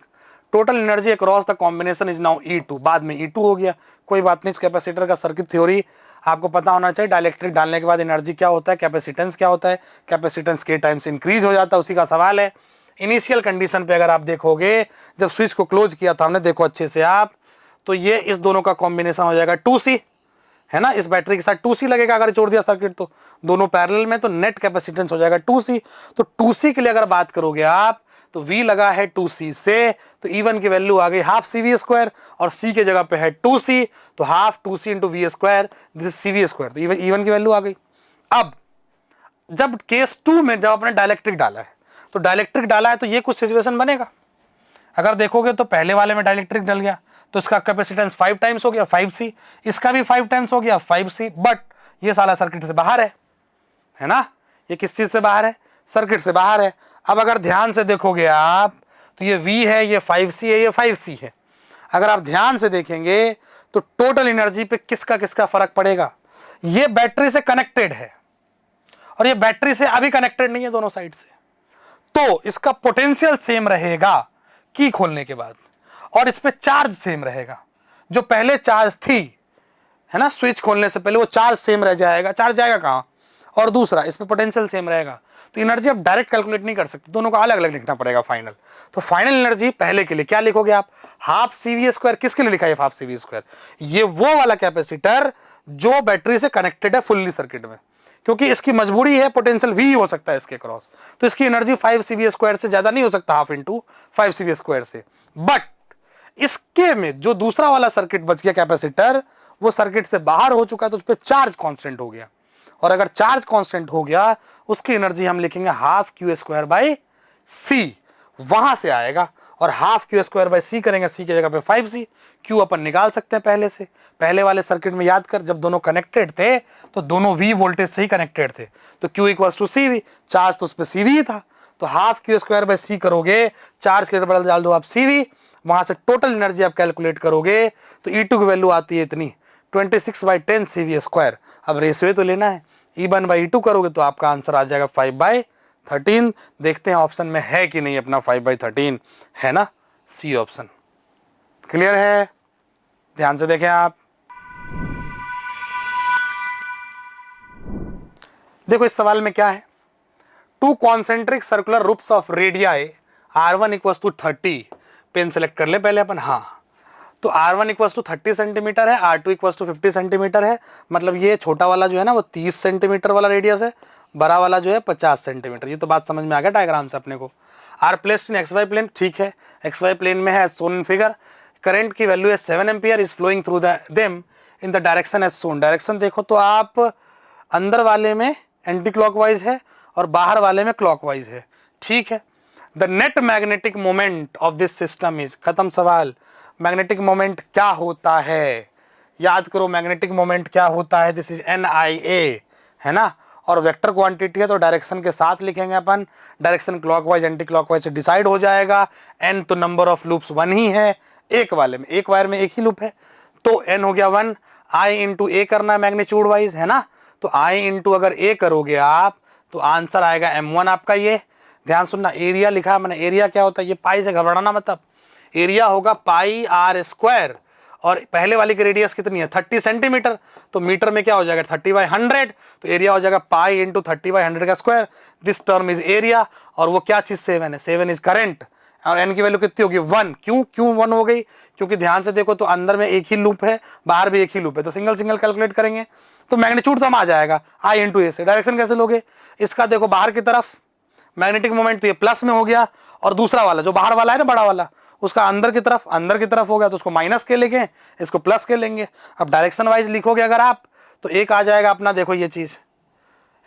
Total energy across the combination is now E2, बाद में E2 हो गया, कोई बात नहीं। इस कैपेसिटर का सर्किट थ्योरी आपको पता होना चाहिए। डाइलेक्ट्रिक डालने के बाद एनर्जी क्या होता है, कैपेसिटेंस क्या होता है, कैपेसिटेंस के टाइम से इंक्रीज हो जाता है, उसी का सवाल है। इनिशियल कंडीशन पे अगर आप देखोगे, जब स्विच को क्लोज किया था हमने, देखो अच्छे से आप, तो ये इस दोनों का कॉम्बिनेशन हो जाएगा 2C, है ना। इस बैटरी के साथ 2C लगेगा अगर जोड़ दिया सर्किट तो, दोनों पैरेलल में, तो नेट कैपेसिटेंस हो जाएगा 2C। तो 2C के लिए अगर बात करोगे आप तो V लगा है 2C से, तो E1 की वैल्यू आ गई हाफ CV², और C के जगह पे है 2C, तो half 2C into V², this is CV², तो E1 की वैल्यू आ गई। अब जब केस 2 में जब आपने डाइलेक्ट्रिक डाला है, तो डाइलेक्ट्रिक डाला है तो ये कुछ सिचुएशन बनेगा। अगर देखोगे तो पहले वाले में डाइलेक्ट्रिक डल गया तो इसका कैपेसिटेंस 5 टाइम्स हो गया 5C, इसका भी 5 टाइम्स हो गया 5C, बट ये साला सर्किट से बाहर है ना। ये किस चीज से बाहर है? सर्किट से बाहर है। अब अगर ध्यान से देखोगे आप तो ये V है, ये 5C है, ये 5C है। अगर आप ध्यान से देखेंगे तो टोटल एनर्जी पे किसका किसका फर्क पड़ेगा? ये बैटरी से कनेक्टेड है और ये बैटरी से अभी कनेक्टेड नहीं है दोनों साइड से, तो इसका पोटेंशियल सेम रहेगा की खोलने के बाद, और इस पे चार्ज सेम रहेगा। जो पहले चार्ज थी, है ना, स्विच खोलने से पहले वो चार्ज सेम रह जाएगा। चार्ज जाएगा कहां? और दूसरा, इस पे पोटेंशियल सेम रहेगा। तो एनर्जी आप डायरेक्ट कैलकुलेट नहीं कर सकते, दोनों को अलग अलग लिखना पड़ेगा फाइनल। तो फाइनल एनर्जी पहले के लिए क्या लिखोगे आप? Half CV²। किसके लिए लिखा है हाफ CV²? ये वो वाला कैपेसिटर जो बैटरी से कनेक्टेड है फुल्ली सर्किट में, क्योंकि इसकी मजबूरी है पोटेंशियल V हो सकता है इसके क्रॉस, तो इसकी एनर्जी 5CV² से ज्यादा नहीं हो सकता, हाफ इंटू 5CV² से। बट इसके में जो दूसरा वाला सर्किट बच गया कैपेसिटर, वो सर्किट से बाहर हो चुका है, तो उस पर चार्ज कांस्टेंट हो गया, और अगर चार्ज कांस्टेंट हो गया उसकी एनर्जी हम लिखेंगे हाफ Q²/C, वहां से आएगा। और हाफ Q²/C करेंगे, C की जगह पे 5C, Q अपन निकाल सकते हैं पहले से। पहले वाले सर्किट में याद कर, जब दोनों कनेक्टेड थे तो दोनों V वोल्टेज से ही कनेक्टेड थे, तो Q = CV, चार्ज तो उस पर CV था, तो हाफ Q²/C करोगे, चार्ज के बदल डाल दो आप CV, वहां से टोटल एनर्जी आप कैलकुलेट करोगे तो E2 की वैल्यू आती है इतनी 26/10 CV²। अब रेशियो तो लेना है, E1/E2 करोगे तो आपका आंसर आ जाएगा 5/13। देखते हैं ऑप्शन में है कि नहीं अपना 5/13, है ना, C ऑप्शन। क्लियर है? ध्यान से देखें आप। देखो इस सवाल में क्या है, 2 concentric circular loops of radii R1 = 30, pen select कर ले पहले अपन। हाँ, तो R1 = 30 सेंटीमीटर है, R2 = 50 सेंटीमीटर है, मतलब ये छोटा वाला जो है ना वो 30 सेंटीमीटर वाला रेडियस है, बड़ा वाला जो है 50 सेंटीमीटर। ये तो बात समझ में आ गया डायग्राम से अपने को। Are placed in XY plane, ठीक है, XY प्लेन में है सोन इन फिगर। करंट की वैल्यू है 7 ampere, is flowing through them in the direction as shown. Direction देखो तो आप अंदर वाले में एंटी क्लॉकवाइज है और बाहर वाले में क्लॉकवाइज है, ठीक है। The net magnetic moment of this system is, खत्म सवाल। मैग्नेटिक मोमेंट क्या होता है? याद करो मैग्नेटिक मोमेंट क्या होता है, दिस इज NIA, है ना। और वेक्टर क्वांटिटी है तो डायरेक्शन के साथ लिखेंगे अपन, डायरेक्शन क्लॉकवाइज एंटी क्लॉकवाइज से डिसाइड हो जाएगा। n तो नंबर ऑफ लूप्स 1 ही है, एक वाले में, एक वायर में एक ही लूप है, तो n हो गया 1। I इंटू A करना है मैग्नीट्यूड वाइज, है ना, तो I इंटू अगर A करोगे आप तो आंसर आएगा M1 आपका। ये ध्यान सुनना, एरिया लिखा है मैंने, एरिया क्या होता है, ये पाई से घबराना मतलब, एरिया होगा πr², और पहले वाली की रेडियस कितनी है 30 सेंटीमीटर, तो मीटर में क्या हो जाएगा 30/100, तो एरिया हो जाएगा पाई इंटू 30/100 का square. This term is area, और वो क्या चीज 7 है, 7 इज करंट, और n की वैल्यू कितनी होगी 1। क्यों 1 हो गई? क्योंकि ध्यान से देखो तो अंदर में एक ही लूप है, बाहर भी एक ही लूप है, तो सिंगल सिंगल कैलकुलेट करेंगे तो मैग्नीट्यूड तो हम आ जाएगा I इंटू A से। डायरेक्शन कैसे लोगे? इसका देखो बाहर की तरफ मैग्नेटिक मोमेंट तो ये प्लस में हो गया, और दूसरा वाला जो बाहर वाला है ना बड़ा वाला, उसका अंदर की तरफ हो गया, तो उसको माइनस के लेंगे, इसको प्लस के लेंगे। अब डायरेक्शन वाइज लिखोगे अगर आप तो एक आ जाएगा अपना, देखो ये चीज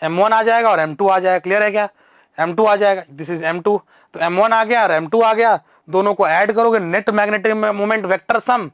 M1 आ जाएगा और M2 आ जाएगा। क्लियर है क्या? M2 आ जाएगा, दिस इज M2, तो M1 आ गया और M2 आ गया, दोनों को ऐड करोगे net magnetic moment vector sum,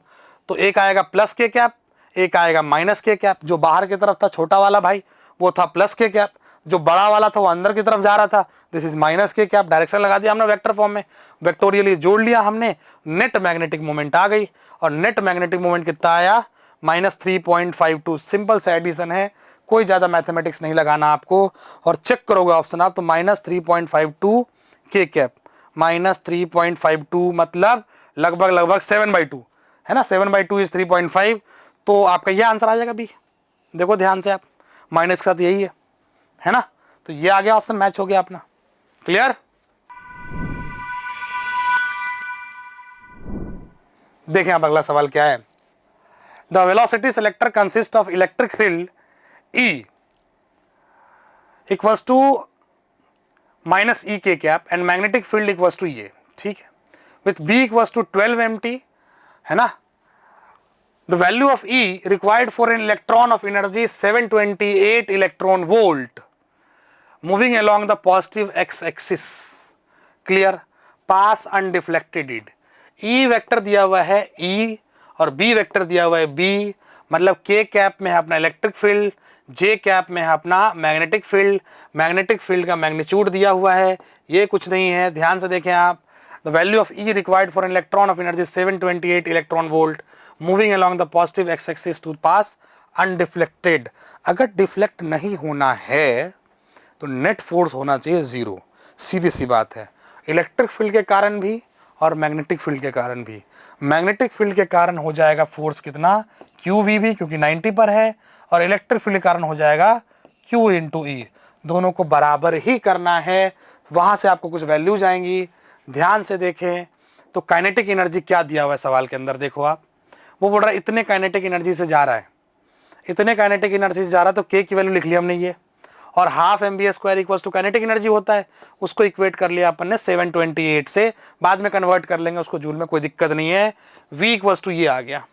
तो एक आएगा प्लस के कैप, एक आएगा माइनस के कैप। जो बाहर की तरफ था छोटा वाला भाई वो था प्लस के कैप, जो बड़ा वाला था वो अंदर की तरफ जा रहा था, दिस इज माइनस के कैप। डायरेक्शन लगा दिया हमने वेक्टर फॉर्म में, वेक्टोरियली जोड़ लिया हमने, नेट मैग्नेटिक मोमेंट आ गई, और नेट मैग्नेटिक मोमेंट कितना आया -3.52। सिंपल सा एडिशन है, कोई ज़्यादा मैथमेटिक्स नहीं लगाना आपको, और चेक करोगे ऑप्शन आप तो -3.52 के कैप, -3.52 मतलब लगभग 7/2, है ना, 7/2 इज 3.5, तो आपका ये आंसर आ जाएगा बी। देखो ध्यान से आप, माइनस के साथ यही है ना, तो ये आ गया ऑप्शन, मैच हो गया अपना। क्लियर? देखें आप अगला सवाल क्या है। The velocity selector consist of electric field E equals to minus E k cap and magnetic field equals to ये, ठीक है, with B equals to 12 MT, है ना। The value of E required for an electron of energy 728 electron volt moving along the positive x axis, clear, pass undeflected it. E vector दिया हुआ है E और B vector दिया हुआ है B, मतलब K कैप में है अपना इलेक्ट्रिक फील्ड, J कैप में है अपना मैग्नेटिक फील्ड, मैग्नेटिक फील्ड का मैग्नीट्यूड दिया हुआ है, ये कुछ नहीं है, ध्यान से देखें आप। The value of E required for an electron of energy 728 electron volt moving along the positive x axis to pass undeflected. अगर डिफ्लेक्ट नहीं होना है तो नेट फोर्स होना चाहिए 0, सीधी सी बात है। इलेक्ट्रिक फील्ड के कारण भी और मैग्नेटिक फील्ड के कारण भी। मैग्नेटिक फील्ड के कारण हो जाएगा फोर्स कितना, QVB, क्योंकि 90 पर है, और इलेक्ट्रिक फील्ड के कारण हो जाएगा Q इंटू E। दोनों को बराबर ही करना है, वहाँ से आपको कुछ वैल्यूज आएंगी। ध्यान से देखें तो काइनेटिक एनर्जी क्या दिया हुआ है सवाल के अंदर, देखो आप, वो बोल रहा है इतने काइनेटिक एनर्जी से जा रहा है, इतने काइनेटिक एनर्जी से जा रहा है, तो K की वैल्यू लिख लिया हमने ये, और half mv² equals to kinetic energy होता है, उसको इक्वेट कर लिया अपन ने 728 से, बाद में कन्वर्ट कर लेंगे उसको जूल में, कोई दिक्कत नहीं है। v इक्वल्स टू ये आ गया,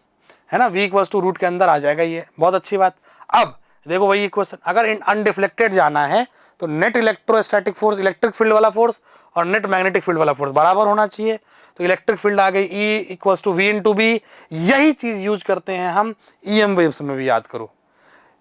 है ना, v इक्वल्स टू रूट के अंदर आ जाएगा ये, बहुत अच्छी बात। अब देखो वही इक्वेशन, अगर अनडिफ्लेक्टेड जाना है तो net electrostatic force, electric field वाला फोर्स, और नेट मैग्नेटिक फील्ड वाला फोर्स बराबर होना चाहिए। तो इलेक्ट्रिक फील्ड आ गई E equals to V into B. यही चीज़ यूज करते हैं हम EM वेव्स में भी, याद करो,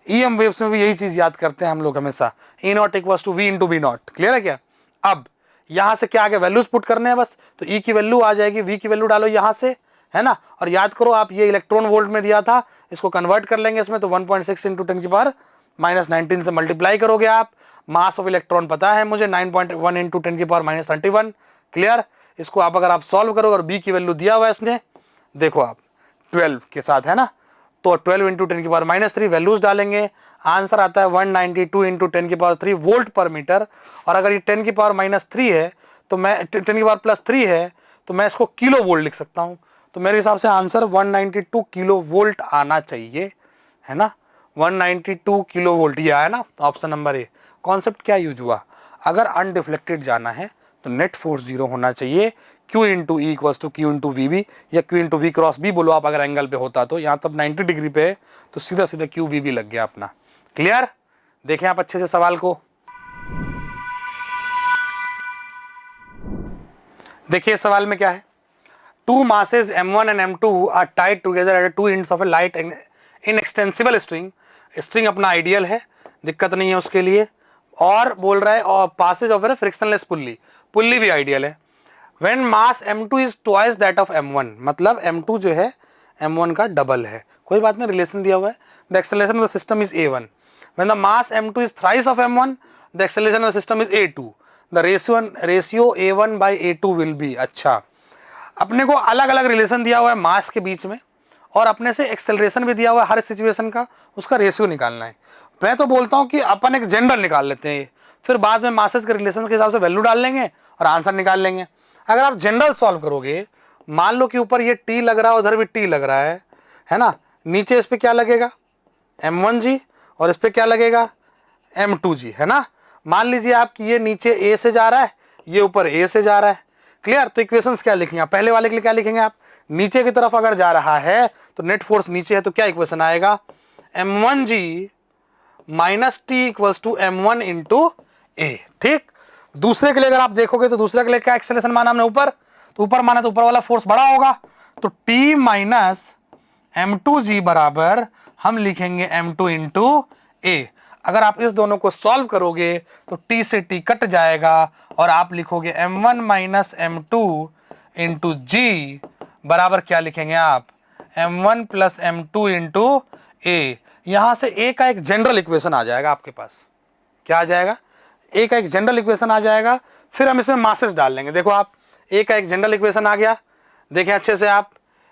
EM वेव्स में भी यही चीज़ याद करते हैं हम लोग हमेशा, E0 equals to V into B0, clear है क्या। अब यहाँ से क्या आगे वैल्यूज पुट करने हैं बस, तो E की वैल्यू आ जाएगी, V की वैल्यू डालो यहाँ से, है ना, और याद करो आप ये इलेक्ट्रॉन वोल्ट में दिया था, इसको कन्वर्ट कर लेंगे इसमें, तो 1.6 इंटू 10 की पावर -19 से मल्टीप्लाई करोगे आप। मास ऑफ इलेक्ट्रॉन पता है मुझे 9.1 इंटू 10 की पावर -31, क्लियर। इसको आप अगर आप सॉल्व करो और B की वैल्यू दिया हुआ है इसने, देखो आप 12 के साथ, है ना, तो 12 इंटू 10 की पावर -3 वैल्यूज डालेंगे, आंसर आता है 192 इंटू 10 की पावर 3 वोल्ट पर मीटर। और अगर ये 10 की पावर -3 है तो मैं 10 की पावर +3 है तो मैं इसको किलो वोल्ट लिख सकता हूँ, तो मेरे हिसाब से आंसर 192 किलो वोल्ट आना चाहिए, है ना, 192 किलो वोल्ट ये आया ना, ऑप्शन नंबर ए। कॉन्सेप्ट क्या यूज हुआ, अगर अनडिफ्लेक्टेड जाना है तो नेट फोर्स 0 होना चाहिए, Q into E equals to Q into V B, या Q into V cross B बोलो आप, अगर एंगल पे होता तो, यहाँ तब 90 डिग्री पे है तो सीधा सीधा Q वी बी लग गया अपना, क्लियर। देखें आप अच्छे से सवाल को, देखिए सवाल में क्या है, two masses M1 and M2 are tied together at two ends of a light inextensible string. String अपना आइडियल है, दिक्कत नहीं है उसके लिए, और बोल रहा है और passes of a frictionless pulley, pulley भी आइडियल है। When mass M2 is twice that of M1, मतलब M2 जो है M1 का डबल है, कोई बात नहीं, रिलेशन दिया हुआ है। The acceleration of the system is A1। When the mass M2 is thrice of M1, the acceleration of the system is A2। The ratio A1 by A2 will be. अच्छा, अपने को अलग अलग रिलेशन दिया हुआ है मास के बीच में, और अपने से एक्सेलरेशन भी दिया हुआ है हर सिचुएशन का, उसका रेशियो निकालना है। मैं तो बोलता हूँ कि अपन एक जनरल निकाल लेते हैं, फिर बाद में मासेस के रिलेशन के हिसाब से वैल्यू डाल लेंगे और आंसर निकाल लेंगे। अगर आप जनरल सॉल्व करोगे, मान लो कि ऊपर ये T लग रहा है, उधर भी T लग रहा है ना, नीचे इस पर क्या लगेगा M1G, और इस पर क्या लगेगा M2G, है ना। मान लीजिए आप कि ये नीचे A से जा रहा है, ये ऊपर A से जा रहा है, क्लियर। तो इक्वेशंस क्या लिखेंगे, पहले वाले के लिए क्या लिखेंगे आप, नीचे की तरफ अगर जा रहा है तो नेट फोर्स नीचे है, तो क्या इक्वेशन आएगा, M1G minus T equals to M1 into a, ठीक। दूसरे के लिए अगर आप देखोगे तो दूसरे के लिए क्या एक्सेलरेशन माना हमने ऊपर, तो ऊपर माना तो ऊपर वाला फोर्स बड़ा होगा, तो T माइनस M2G बराबर हम लिखेंगे M2 इंटू ए। अगर आप इस दोनों को सॉल्व करोगे तो T से T कट जाएगा और आप लिखोगे M1 माइनस M2 इंटू जी बराबर क्या लिखेंगे आप, M1 प्लस M2 इंटू ए। यहां से ए का एक जनरल इक्वेशन आ जाएगा आपके पास, क्या आ जाएगा, ए का एक जनरल इक्वेशन आ जाएगा। फिर हम इसमें मासेस डाल लेंगे। देखो आप, ए का एक जनरल इक्वेशन आ गया, देखें अच्छे से आप,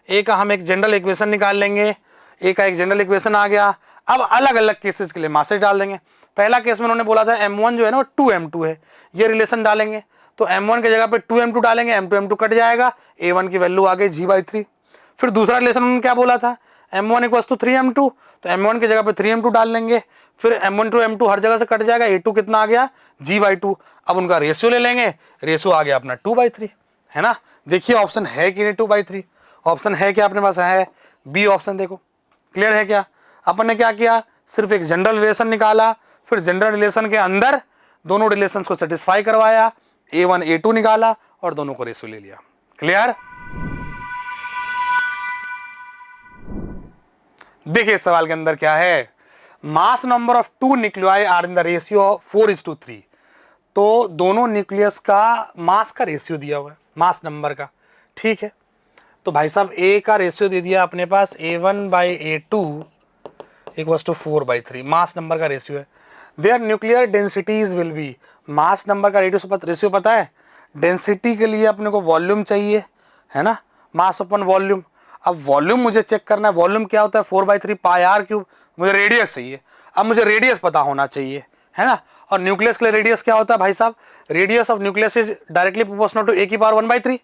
ए का हम एक जनरल इक्वेशन निकाल लेंगे, ए का एक जनरल इक्वेशन आ गया। अब अलग अलग केसेस के लिए मासेस डाल देंगे। पहला केस में उन्होंने बोला था M1 जो है ना वो 2M2 है, ये रिलेशन डालेंगे, तो M1 की जगह पे 2M2 डालेंगे, M2 कट जाएगा, A1 की वैल्यू आ गई G/3। फिर दूसरा रिलेशन उन्होंने क्या बोला था, m1 इक्वल्स टू 3m2, तो m1 की जगह पे 3m2 डाल लेंगे, फिर m1 टू m2 हर जगह से कट जाएगा, a2 कितना आ गया g/2। अब उनका रेशियो ले लेंगे, रेशियो आ गया अपना 2/3, है ना। देखिए ऑप्शन है कि नहीं 2/3, ऑप्शन है क्या अपने पास, है बी ऑप्शन। देखो क्लियर है क्या। अपन ने क्या किया, सिर्फ एक जनरल रिलेशन निकाला, फिर जनरल रिलेशन के अंदर दोनों रिलेशंस को सेटिस्फाई करवाया, a1 a2 निकाला और दोनों को रेशियो ले लिया। क्लियर। देखिए इस सवाल के अंदर क्या है, mass number of 2 nuclei are in the ratio of 4:3। तो दोनों न्यूक्लियस का मास का रेशियो दिया हुआ है, मास नंबर का, ठीक है। तो भाई साहब ए का रेशियो दे दिया अपने पास a1/a2 equals to 4/3, mass number का रेशियो है। Their nuclear densities will be, mass number का रेशियो पता है, डेंसिटी के लिए अपने को वॉल्यूम चाहिए, है ना, मास अपन वॉल्यूम। अब वॉल्यूम मुझे चेक करना है, वॉल्यूम क्या होता है 4/3 पाई r क्यूब, मुझे रेडियस चाहिए। अब मुझे रेडियस पता होना चाहिए, है ना। और न्यूक्लियस के लिए रेडियस क्या होता है भाई साहब, radius of nucleus is directly proportional to a की पावर 1/3।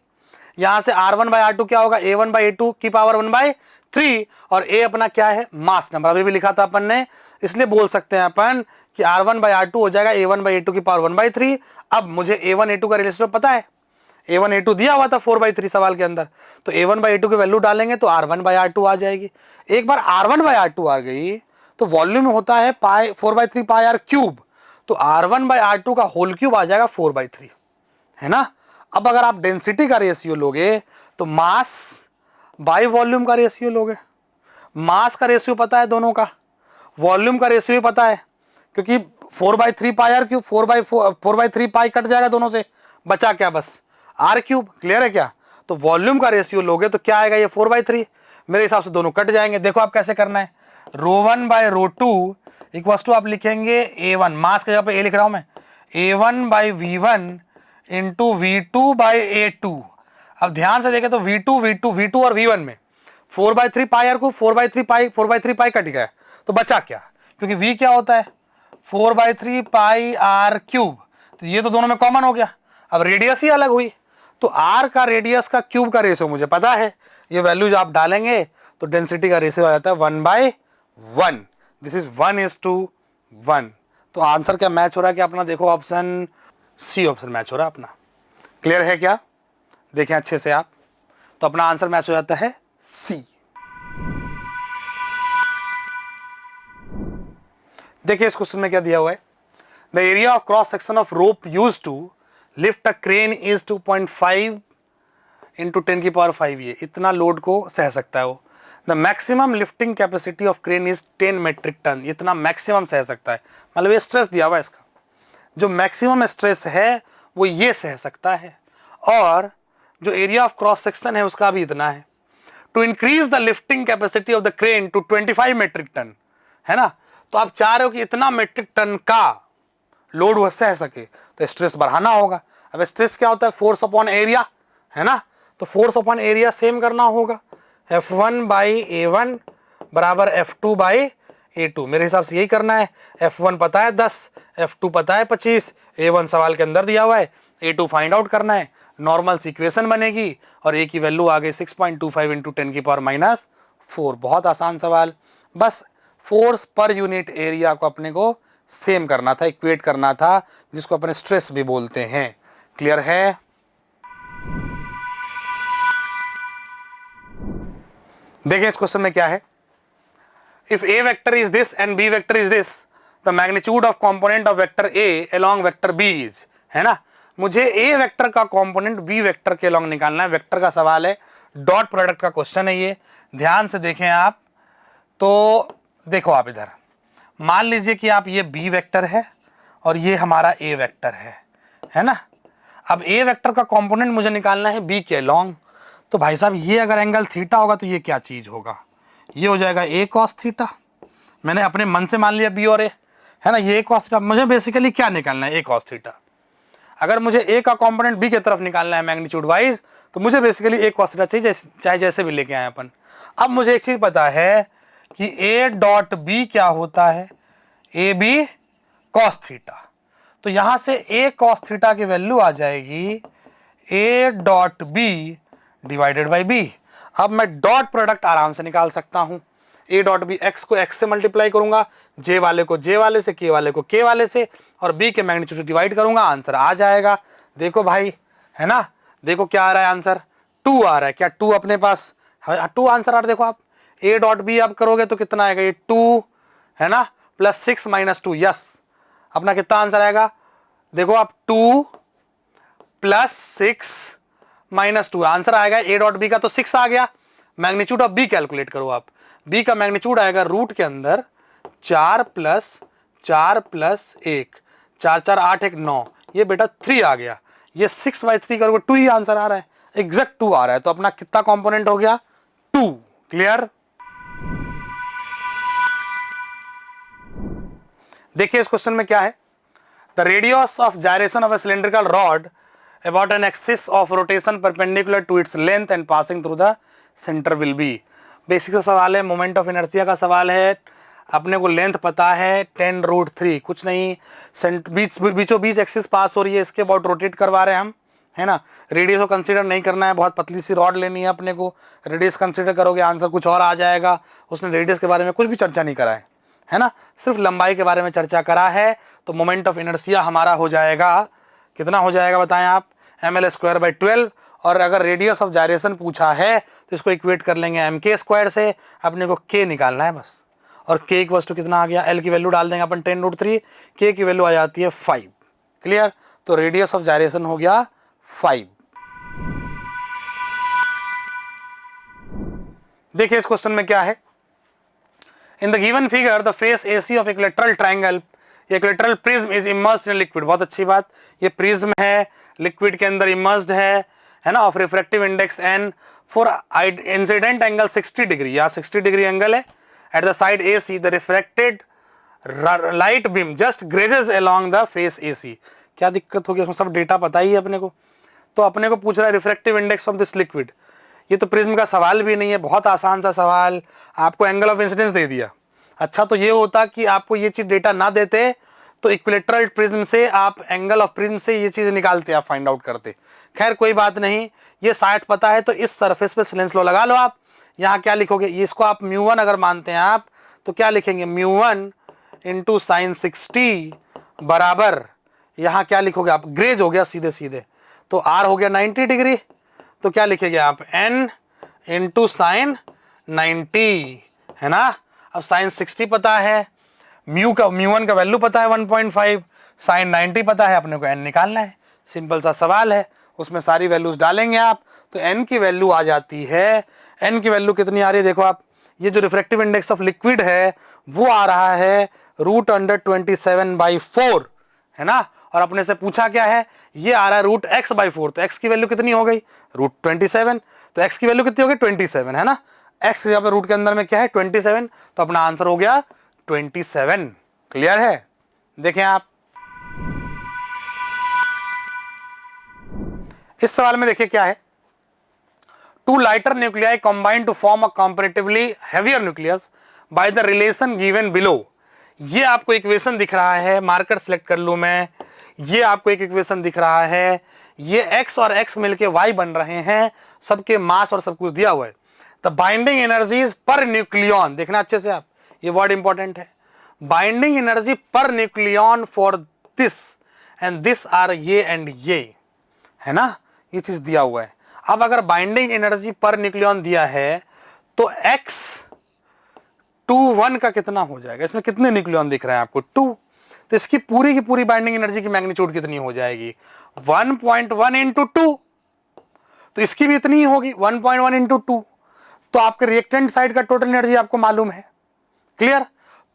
यहाँ से r1/r2 क्या होगा, a1/a2 की पावर 1/3, और a अपना क्या है, मास नंबर, अभी भी लिखा था अपन ने, इसलिए बोल सकते हैं अपन कि r1/r2 हो जाएगा a1/a2 की पावर 1/3। अब मुझे a1 a2 का रिलेशन पता है, a1 a2 दिया हुआ था 4/3 सवाल के अंदर, तो a1/a2 की वैल्यू डालेंगे तो r1/r2 आ जाएगी। एक बार r1/r2 आ गई तो वॉल्यूम होता है 4/3 पाई r क्यूब, तो r1/r2 का होल क्यूब आ जाएगा 4/3, है ना। अब अगर आप डेंसिटी का रेशियो लोगे तो मास बाय वॉल्यूम का रेशियो लोगे, मास का रेशियो पता है दोनों का, वॉल्यूम का रेशियो पता है, क्योंकि 4/3 पाई r क्यूब 4/3 पाई कट जाएगा दोनों से, बचा क्या बस r क्यूब। क्लियर है क्या। तो वॉल्यूम का रेशियो लोगे तो क्या आएगा, ये 4/3, मेरे हिसाब से दोनों कट जाएंगे। देखो आप कैसे करना है, ρ1/ρ2 इक्वल्स टू आप लिखेंगे a1, मास के जगह पे a लिख रहा हूं मैं, a1/v1 इंटू v2/a2। अब ध्यान से देखें तो v2 और v1 में 4/3 पाई r को 4/3 पाई कट गया, तो बचा क्या, क्योंकि v क्या होता है 4/3 पाई r क्यूब, तो ये तो दोनों में कॉमन हो गया। अब रेडियस ही अलग हुई, तो r का रेडियस का क्यूब का रेशियो मुझे पता है, ये वैल्यूज आप डालेंगे तो डेंसिटी का रेशियो आ जाता है 1/1, दिस इज 1:1। तो आंसर क्या मैच हो रहा है कि अपना, देखो ऑप्शन सी ऑप्शन मैच हो रहा है अपना। क्लियर है क्या, देखें अच्छे से आप, तो अपना आंसर मैच हो जाता है सी। देखिए इस क्वेश्चन में क्या दिया हुआ है, the area of cross section of rope used to lift a crane is 2.5 into 10⁵ ये, इतना लोड को सह सकता है वो। The maximum lifting capacity of crane is 10 metric ton, इतना मैक्सिमम सह सकता है, मतलब ये स्ट्रेस दिया हुआ है, इसका जो मैक्सिमम स्ट्रेस है वो ये सह सकता है, और जो एरिया ऑफ क्रॉस सेक्शन है उसका भी इतना है। To increase the lifting capacity of the crane to 25 metric ton, है ना, तो आप चाह रहे हो कि इतना मेट्रिक टन का लोड वह सह सके, तो स्ट्रेस बढ़ाना होगा। अब स्ट्रेस क्या होता है, फोर्स अपॉन एरिया, है ना, तो फोर्स अपॉन एरिया सेम करना होगा, F1/A1 बराबर F2/A2, मेरे हिसाब से यही करना है। F1 पता है 10, F2 पता है 25, A1 सवाल के अंदर दिया हुआ है, A2 फाइंड आउट करना है, नॉर्मल इक्वेशन बनेगी और A की वैल्यू आ गई 6.25 इंटू 10⁻⁴। बहुत आसान सवाल, बस फोर्स पर यूनिट एरिया को अपने को सेम करना था, इक्वेट करना था, जिसको अपने स्ट्रेस भी बोलते हैं। क्लियर है। देखिए इस क्वेश्चन में क्या है, if A vector is this and B vector is this, the magnitude of component of vector A along vector B is, है ना, मुझे A वेक्टर का कंपोनेंट B वेक्टर के अलोंग निकालना है, वेक्टर का सवाल है, डॉट प्रोडक्ट का क्वेश्चन है ये, ध्यान से देखें आप। तो देखो आप इधर मान लीजिए कि आप ये B वेक्टर है और ये हमारा A वेक्टर है ना। अब A वेक्टर का कंपोनेंट मुझे निकालना है B के अलोंग, तो भाई साहब ये अगर एंगल थीटा होगा तो ये क्या चीज़ होगा, ये हो जाएगा A cos थीटा। मैंने अपने मन से मान लिया B और A, है ना, ये A cos थीटा। मुझे बेसिकली क्या निकालना है, A cos थीटा। अगर मुझे A का कंपोनेंट B की तरफ निकालना है मैग्नीट्यूड वाइज, तो मुझे बेसिकली A cos थीटा चाहिए, चाहे जैसे भी लेके आए अपन। अब मुझे एक चीज़ पता है कि A डॉट B क्या होता है, AB cos थीटा, तो यहाँ से A cos थीटा की वैल्यू आ जाएगी A dot B divided by B। अब मैं डॉट प्रोडक्ट आराम से निकाल सकता हूँ, ए डॉट बी, एक्स को एक्स से मल्टीप्लाई करूंगा, जे वाले को जे वाले से, के वाले को के वाले से, और बी के मैग्नीट्यूड से डिवाइड करूंगा, आंसर आ जाएगा। देखो भाई, है ना, देखो क्या आ रहा है आंसर, 2 आ रहा है। क्या 2 अपने पास 2 आंसर आ रहा है। देखो आप ए डॉट बी आप करोगे तो कितना आएगा, ये 2 है ना, प्लस 6 माइनस 2, यस, अपना कितना आंसर आएगा, देखो आप 2 प्लस 6 माइनस 2 आंसर आएगा। ए डॉट बी का तो 6 आ गया। मैग्नीट्यूड ऑफ बी कैलकुलेट करो आप, बी का मैग्नीट्यूड आएगा रूट के अंदर 4 प्लस 4 प्लस 1, 4 4 8 1 9, ये बेटा 3 आ गया। ये 6/3 करोगे 2 ही आंसर आ रहा है, एग्जैक्ट 2 आ रहा है। तो अपना कितना कंपोनेंट हो गया, 2। क्लियर। देखिए इस क्वेश्चन में क्या है, the radius of gyration of A cylindrical rod about an axis of rotation perpendicular to its length and passing through the center will be। Basic सा सवाल है, मोमेंट ऑफ इनर्शिया का सवाल है, अपने को लेंथ पता है 10√3, कुछ नहीं, बीचों बीच एक्सिस पास हो रही है, इसके अबाउट रोटेट करवा रहे हैं हम, है ना। रेडियस को कंसीडर नहीं करना है, बहुत पतली सी रॉड लेनी है अपने को, रेडियस कंसीडर करोगे आंसर कुछ और आ जाएगा। उसने रेडियस के बारे में कुछ भी चर्चा नहीं करा है ना, सिर्फ लंबाई के बारे में चर्चा करा है। तो मोमेंट ऑफ इनर्शिया हमारा हो जाएगा, कितना हो जाएगा बताएं आप, ml²/12। और अगर रेडियस ऑफ जायरेशन पूछा है तो इसको इक्वेट कर लेंगे mk² से, अपने को k निकालना है बस। और k इक्वल टू कितना आ गया, l की वैल्यू डाल देंगे अपन 10√3, k की वैल्यू आ जाती है 5। क्लियर। तो रेडियस ऑफ जायरेशन हो गया 5। देखिए इस क्वेश्चन में क्या है, in the given figure the face AC of equilateral triangle, equilateral prism is immersed in liquid. बहुत अच्छी बात, ये प्रिज्म है, लिक्विड के अंदर इमर्स्ड है ना, of refractive index n for incident angle 60 degree, या 60 डिग्री एंगल है। At the side AC the refracted light beam just grazes along the face AC। क्या दिक्कत होगी, उसमें सब डेटा पता ही है अपने को। तो अपने को पूछ रहा है refractive index of this liquid, ये तो प्रिज्म का सवाल भी नहीं है, बहुत आसान सा सवाल, आपको एंगल ऑफ इंसिडेंस दे दिया। अच्छा तो ये होता कि आपको ये चीज़ डेटा ना देते तो इक्विलैटरल प्रिज्म से आप एंगल ऑफ प्रिज्म से ये चीज़ निकालते, आप फाइंड आउट करते। खैर कोई बात नहीं, ये 60 पता है तो इस सरफेस पे स्नेल्स लॉ लगा लो आप। यहाँ क्या लिखोगे, ये इसको आप μ1 अगर मानते हैं आप तो क्या लिखेंगे, μ1 × sin60 बराबर, यहाँ क्या लिखोगे आप, ग्रेज हो गया सीधे सीधे, तो r हो गया 90 डिग्री, तो क्या लिखेंगे आप n × sin90, है ना। अब sin60 पता है, μ1 का वैल्यू पता है 1.5, sin90 पता है, अपने को n निकालना है। सिंपल सा सवाल है, उसमें सारी वैल्यूज डालेंगे आप तो n की वैल्यू आ जाती है, n की वैल्यू कितनी आ रही है देखो आप, ये जो रिफ्रैक्टिव इंडेक्स ऑफ लिक्विड है वो आ रहा है √27/4, है ना। और अपने से पूछा क्या है, ये आ रहा है √x/4, तो x की वैल्यू कितनी हो गई, √27, तो x की वैल्यू कितनी हो गई 27, है ना। x यहाँ पे रूट के अंदर में क्या है 27, तो अपना आंसर हो गया 27। क्लियर है। देखें आप इस सवाल में, देखिए क्या है, 2 lighter nuclei combine to form a comparatively heavier nucleus by the relation given below. ये आपको इक्वेशन दिख रहा है, मार्कर सेलेक्ट कर लूं मैं, ये आपको एक इक्वेशन दिख रहा है, ये x और x मिलके y बन रहे हैं, सबके मास और सब कुछ दिया हुआ है। The binding energies per nucleon, देखना अच्छे से आप, ये वर्ड इंपॉर्टेंट है, binding energy per nucleon for this and this are ये एंड ये, है ना, ये चीज दिया हुआ है। अब अगर बाइंडिंग एनर्जी पर न्यूक्लियन दिया है तो x21 का कितना हो जाएगा, इसमें कितने न्यूक्लियन दिख रहे हैं आपको, 2, तो इसकी पूरी की पूरी बाइंडिंग एनर्जी की मैग्नीट्यूड कितनी हो जाएगी, 1.1 × 2, तो इसकी भी इतनी ही होगी 1.1 × 2। तो आपके रिएक्टेंट साइड का टोटल एनर्जी आपको मालूम है, क्लियर।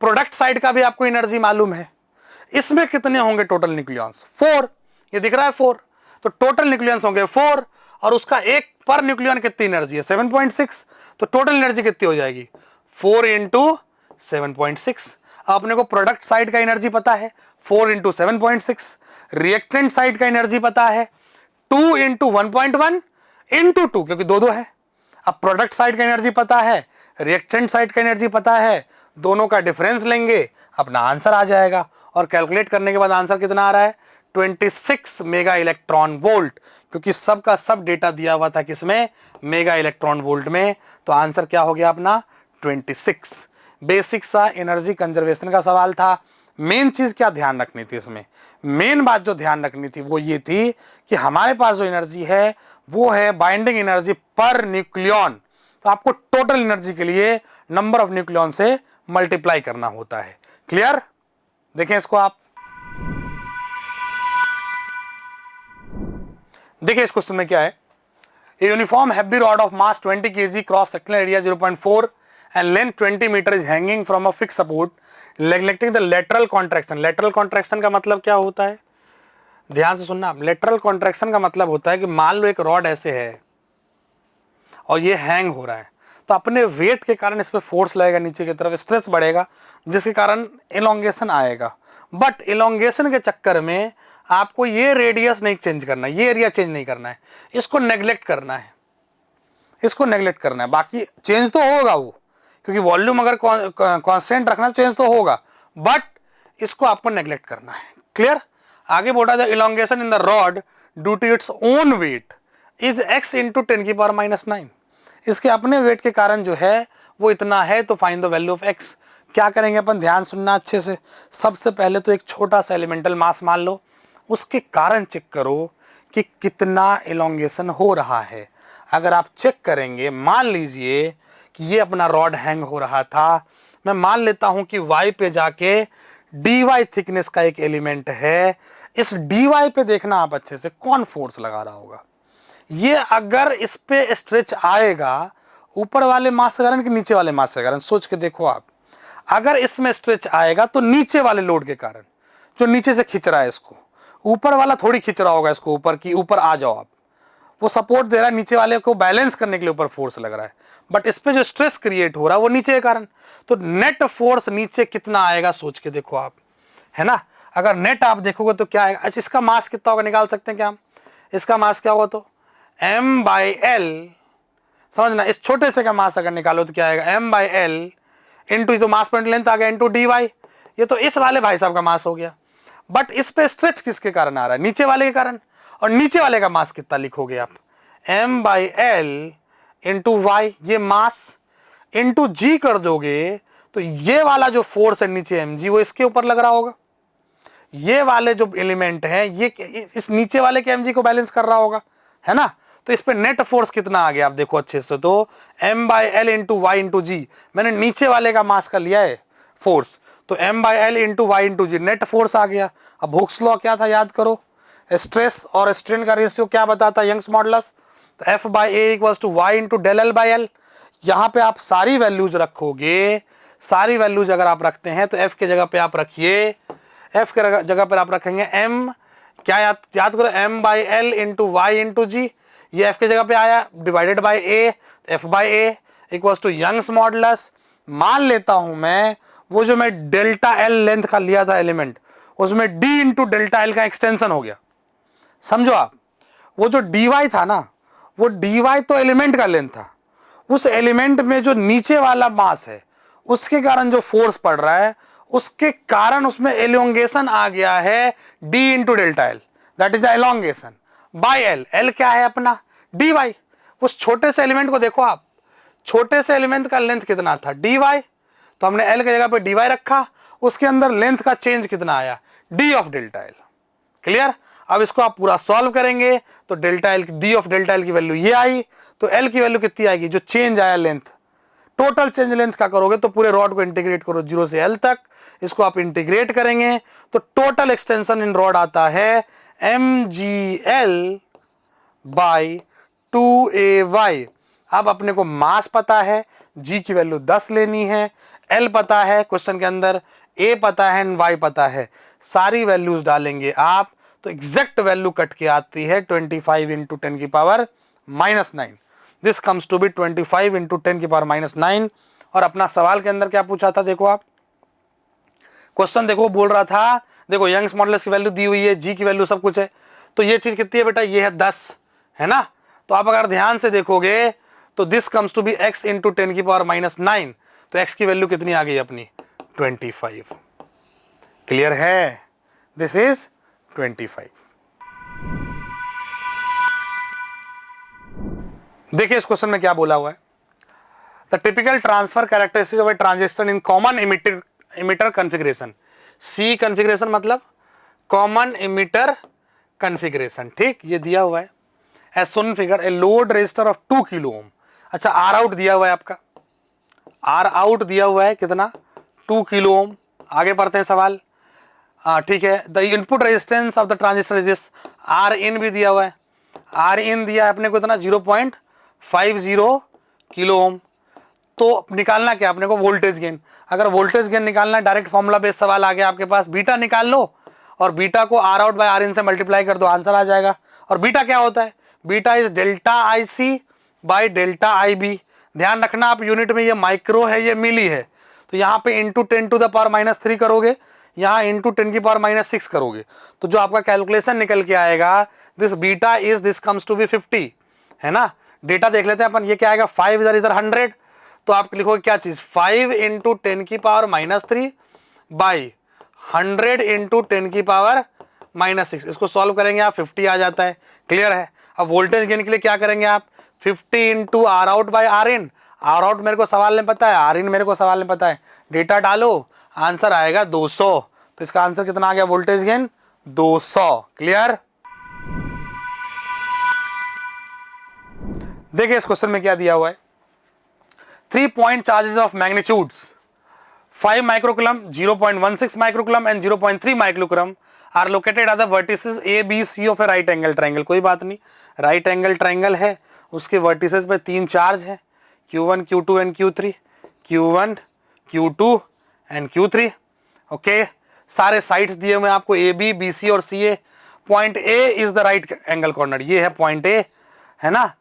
प्रोडक्ट साइड का भी आपको एनर्जी मालूम है, इसमें कितने होंगे टोटल न्यूक्लियंस, 4, ये दिख रहा है 4, तो टोटल न्यूक्लियंस होंगे 4, और उसका एक पर न्यूक्लियन कितनी एनर्जी है 7.6, तो टोटल एनर्जी कितनी हो जाएगी 4 × 7.6। अपने को प्रोडक्ट साइड का एनर्जी पता है 4 × 7.6, रिएक्टेंट साइड का एनर्जी पता है 2 × 1.1 × 2, क्योंकि दो है। अब प्रोडक्ट साइड का एनर्जी पता है, रिएक्टेंट साइड का एनर्जी पता है, दोनों का डिफरेंस लेंगे, अपना आंसर आ जाएगा। और कैलकुलेट करने के बाद आंसर कितना आ रहा है 26 मेगा इलेक्ट्रॉन वोल्ट, क्योंकि सब का सब डेटा दिया हुआ था किसमें, मेगा इलेक्ट्रॉन वोल्ट में। तो आंसर क्या हो गया अपना 26। बेसिक सा एनर्जी कंजर्वेशन का सवाल था। मेन चीज क्या ध्यान रखनी थी इसमें, मेन बात जो ध्यान रखनी थी वो ये थी कि हमारे पास जो एनर्जी है वो है बाइंडिंग एनर्जी पर न्यूक्लियन। तो आपको टोटल एनर्जी के लिए नंबर ऑफ न्यूक्लियन से मल्टीप्लाई करना होता है। क्लियर? देखें इसको आप, देखिए इस क्वेश्चन में क्या है। A uniform heavy rod of mass 20 kg, cross sectional area 0.4 and length 20 meter is hanging from a fixed support, neglecting the lateral contraction। lateral contraction का मतलब क्या होता है, ध्यान से सुनना। lateral contraction का मतलब होता है कि मान लो एक रॉड ऐसे है और ये हैंग हो रहा है, तो अपने वेट के कारण इस पर फोर्स लगेगा, नीचे की तरफ स्ट्रेस बढ़ेगा, जिसके कारण इलोंगेशन आएगा। बट इलोंगेशन के चक्कर में आपको ये रेडियस नहीं चेंज करना है, ये एरिया चेंज नहीं करना है, इसको नेग्लेक्ट करना है, इसको नेग्लेक्ट करना है। बाकी चेंज तो होगा वो, क्योंकि वॉल्यूम अगर कांस्टेंट रखना चेंज तो होगा, बट इसको आपको नेग्लेक्ट करना है। क्लियर? आगे बोल रहा था elongation in the rod due to its own weight is x into 10⁻⁹। इसके अपने वेट के कारण जो है वो इतना है, तो find the value of x। क्या करेंगे अपन, ध्यान सुनना अच्छे से। सबसे पहले तो एक छोटा सा एलिमेंटल मास मान लो, उसके कारण चेक करो कि कितना इलोंगेशन हो रहा है। अगर आप चेक करेंगे, मान लीजिए कि ये अपना रॉड हैंग हो रहा था, मैं मान लेता हूं कि y पे जाके dy थिकनेस का एक एलिमेंट है। इस dy पे देखना आप अच्छे से कौन फोर्स लगा रहा होगा। ये अगर इस पे स्ट्रेच आएगा ऊपर वाले मास के कारण कि नीचे वाले मास के कारण, सोच के देखो आप। अगर इसमें स्ट्रेच आएगा तो नीचे वाले लोड के कारण, जो नीचे से खींच रहा है इसको, ऊपर वाला थोड़ी खींच रहा होगा इसको ऊपर की, ऊपर आ जाओ आप, वो सपोर्ट दे रहा है, नीचे वाले को बैलेंस करने के लिए ऊपर फोर्स लग रहा है, बट इस पे जो स्ट्रेस क्रिएट हो रहा है वो नीचे के कारण। तो नेट फोर्स नीचे कितना आएगा सोच के देखो आप, है ना। अगर नेट आप देखोगे तो क्या आएगा, अच्छा इसका मास कितना होगा निकाल सकते हैं क्या हम, इसका मास क्या होगा, तो m/l, समझना, इस छोटे से का मास अगर निकालो तो क्या आएगा, m/l इंटू, तो मास पॉइंट लेंथ आ गया, इंटू dy। ये तो इस वाले भाई साहब का मास हो गया, बट इस पे स्ट्रेच किसके कारण आ रहा है, नीचे वाले के कारण। और नीचे वाले का मास कितना लिखोगे आप, m/l इंटू y, ये मास इंटू g कर दोगे तो ये वाला जो फोर्स है नीचे mg वो इसके ऊपर लग रहा होगा। ये वाले जो एलिमेंट है ये इस नीचे वाले के mg को बैलेंस कर रहा होगा, है ना। तो इस पे नेट फोर्स कितना आ गया आप देखो अच्छे से, तो m/l इंटू y इंटू जी, मैंने नीचे वाले का मास का लिया है फोर्स, तो m/l इंटू y इंटू जी नेट फोर्स आ गया। अब हुक्स लॉ क्या था याद करो, स्ट्रेस और स्ट्रेन का रेशियो क्या बताता है, यंग्स मॉडुलस। तो F/A equals to y into del L/L। यहाँ पे आप सारी वैल्यूज रखोगे, सारी वैल्यूज अगर आप रखते हैं तो F के जगह पे आप रखिए, F के जगह पर आप रखेंगे m, क्या याद करो, m/l इंटू y इंटू जी, ये F के जगह पे आया, divided by A, F/A equals to Young's modulus. मान लेता हूं मैं वो जो मैं डेल्टा L लेंथ का लिया था एलिमेंट, उसमें d इंटू डेल्टा L का एक्सटेंशन हो गया, समझो आप। वो जो dy था ना, वो dy तो एलिमेंट का लेंथ था, उस एलिमेंट में जो नीचे वाला मास है उसके कारण जो फोर्स पड़ रहा है, उसके कारण उसमें एलोंगेशन आ गया है d into delta L, that is the elongation by l। l क्या है अपना dy। उस छोटे से एलिमेंट को देखो आप, छोटे से एलिमेंट का लेंथ कितना था dy, तो हमने l की जगह पे dy रखा, उसके अंदर लेंथ का चेंज कितना आया d of delta l। Clear? अब इसको आप पूरा सॉल्व करेंगे तो delta L, D of delta L की वैल्यू ये आई, तो एल की वैल्यू कितनी आएगी, जो चेंज आया लेंथ, टोटल चेंज लेंथ का करोगे तो पूरे रॉड को इंटीग्रेट करो 0 से एल तक, इसको आप इंटीग्रेट करेंगे तो टोटल एक्सटेंशन इन रॉड आता है mgl बाई 2ay। अब अपने को मास पता है, g की वैल्यू 10 लेनी है, l पता है क्वेश्चन के अंदर, a पता है, y पता है, सारी वैल्यूज डालेंगे आप तो एग्जैक्ट वैल्यू कट के आती है 25 into 10⁻⁹। This comes to be 25 into 10⁻⁹। और अपना सवाल के अंदर क्या पूछा था देखो आप, क्वेश्चन देखो बोल रहा था, देखो यंग्स मॉडुलस की वैल्यू दी हुई है, जी की वैल्यू सब कुछ है, तो ये चीज कितनी है बेटा, ये है 10, है ना। तो आप अगर ध्यान से देखोगे तो this comes to be x into 10⁻⁹, तो x की वैल्यू कितनी आ गई अपनी 25। क्लियर है, दिस इज 25। देखिए इस क्वेश्चन में क्या बोला हुआ है, the typical transfer characteristics of a transistor in common emitter configuration. C configuration मतलब कॉमन इमिटर कॉन्फ़िगरेशन, ठीक, ये दिया हुआ है as shown figure. A load resistor of 2 kilo ohm. अच्छा, आर आउट दिया हुआ है आपका, आर आउट दिया हुआ है कितना, 2 किलो ओम। आगे पढ़ते हैं सवाल, ठीक है। The input resistance of the transistor is this. R in भी दिया हुआ है, आर इन दिया है अपने को इतना 0.50 किलो ओम। तो निकालना क्या अपने को, वोल्टेज गेन। अगर वोल्टेज गेन निकालना है, डायरेक्ट फॉर्मूला बेस्ड सवाल आ गया आपके पास, बीटा निकाल लो और बीटा को R out by R in से मल्टीप्लाई कर दो, आंसर आ जाएगा। और बीटा क्या होता है, beta is delta I C by delta I B. ध्यान रखना आप यूनिट में ये माइक्रो है, ये मिली है, तो यहाँ पे इंटू 10⁻³ करोगे, यहाँ इंटू 10⁻⁶ करोगे, तो जो आपका कैलकुलेशन निकल के आएगा, this beta is this comes to be 50, है ना। डेटा देख लेते हैं अपन, ये क्या आएगा, 5 इधर इधर 100, तो आप लिखोगे क्या चीज, 5 इंटू 10⁻³ बाई 100 इंटू 10⁻⁶। इसको सॉल्व करेंगे आप, 50 आ जाता है, क्लियर है। अब वोल्टेज गेन के लिए क्या करेंगे आप, 50 into R out by R in. R out मेरे को सवाल में पता है, आर इन मेरे को सवाल में पता है, डेटा डालो, आंसर आएगा 200। तो इसका आंसर कितना आ गया, वोल्टेज गेन 200, क्लियर। देखिए इस क्वेश्चन में क्या दिया हुआ है, 3 point charges of magnitudes 5 microcoulomb, 0.16 microcoulomb and 0.3 microcoulomb are located at the vertices A B C of a right angle triangle. कोई बात नहीं, राइट एंगल ट्रायंगल है, उसके वर्टिसेस पे 3 चार्ज है, Q1 Q2 and Q3, Q1 Q2 and Q3, okay. सारे sides दिए हुए आपको ए बी, बी सी और C A. Point A is the right angle corner, ये है पॉइंट ए, है ना।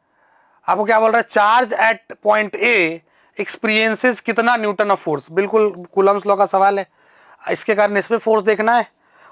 आपको क्या बोल रहा है, charge at point A experiences कितना न्यूटन ऑफ फोर्स। बिल्कुल कूलम्स लॉ का सवाल है, इसके कारण इस पे फोर्स देखना है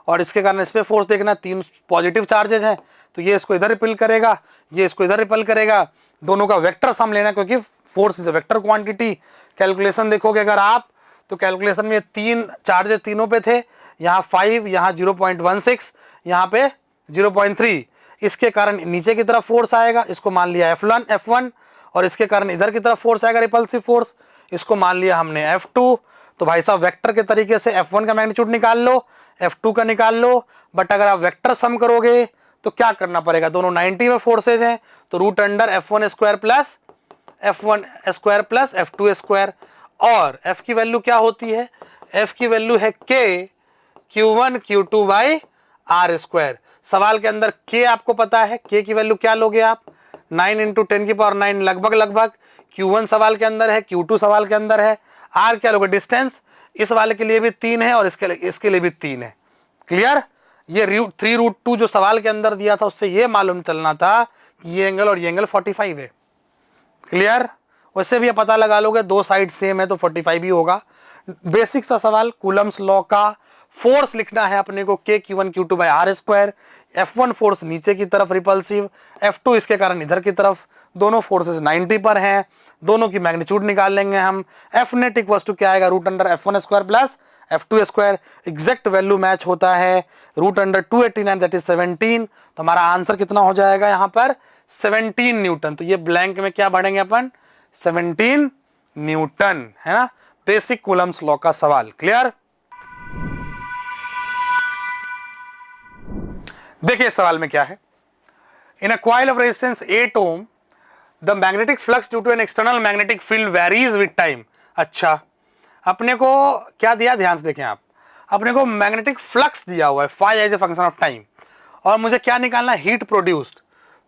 और इसके कारण इस पे फोर्स देखना है। 3 पॉजिटिव चार्जेस हैं, तो ये इसको इधर रिपेल करेगा, ये इसको इधर रिपेल करेगा, दोनों का वेक्टर सम लेना, क्योंकि force is a vector quantity. Calculation देखोगे अगर आप, तो कैलकुलेशन में 3 चार्जेस तीनों पे थे, यहाँ 5, यहाँ 0.16, यहाँ पे 0.3। इसके कारण नीचे की तरफ फोर्स आएगा, इसको मान लिया F1, और इसके कारण इधर की तरफ फोर्स आएगा, रिपल्सिव फोर्स, इसको मान लिया हमने F2। तो भाई साहब वेक्टर के तरीके से F1 का मैग्नीट्यूड निकाल लो, F2 का निकाल लो, बट अगर आप वेक्टर सम करोगे तो क्या करना पड़ेगा, दोनों 90 में फोर्सेज हैं, तो root under F1² plus F1² plus F2²। और F की वैल्यू क्या होती है, F की वैल्यू है K Q1 Q2 by R²। सवाल के अंदर K आपको पता है, K की वैल्यू क्या लोगे आप, 9 इंटू 10⁹ लगभग। Q1 सवाल के अंदर है, Q2 सवाल के अंदर है, R क्या लोगे, डिस्टेंस, इस वाले के लिए भी 3 है और इसके लिए भी 3 है, क्लियर। ये 3√2 जो सवाल के अंदर दिया था, उससे ये मालूम चलना था कि ये एंगल और ये एंगल 45 है, क्लियर। वैसे भी पता लगा लोगे, 2 साइड सेम है तो 45 ही होगा। बेसिक सा सवाल, कूलम्स लॉ का फोर्स लिखना है अपने को, K Q1 Q2 by R²। F1 force नीचे की तरफ रिपल्सिव, F2 इसके कारण इधर की तरफ, दोनों फोर्सेस 90 पर हैं, दोनों की मैग्नीट्यूड निकाल लेंगे हम। F नेट इक्वल्स टू क्या आएगा, root under F1² plus F2²। Exact value match होता है, रूट अंडर 289 दैट इज 17। तो हमारा आंसर कितना हो जाएगा यहाँ पर, 17 न्यूटन। तो ये ब्लैंक में क्या पढ़ेंगे अपन, 17 न्यूटन, है ना। बेसिक कूलम्स लॉ का सवाल, क्लियर। देखिए इस सवाल में क्या है, in a coil of resistance 8 ohm the magnetic flux due to an external magnetic field varies with time. अच्छा, अपने को क्या दिया, ध्यान से देखें आप, अपने को मैग्नेटिक फ्लक्स दिया हुआ है phi as a function of time, और मुझे क्या निकालना है, हीट प्रोड्यूस्ड।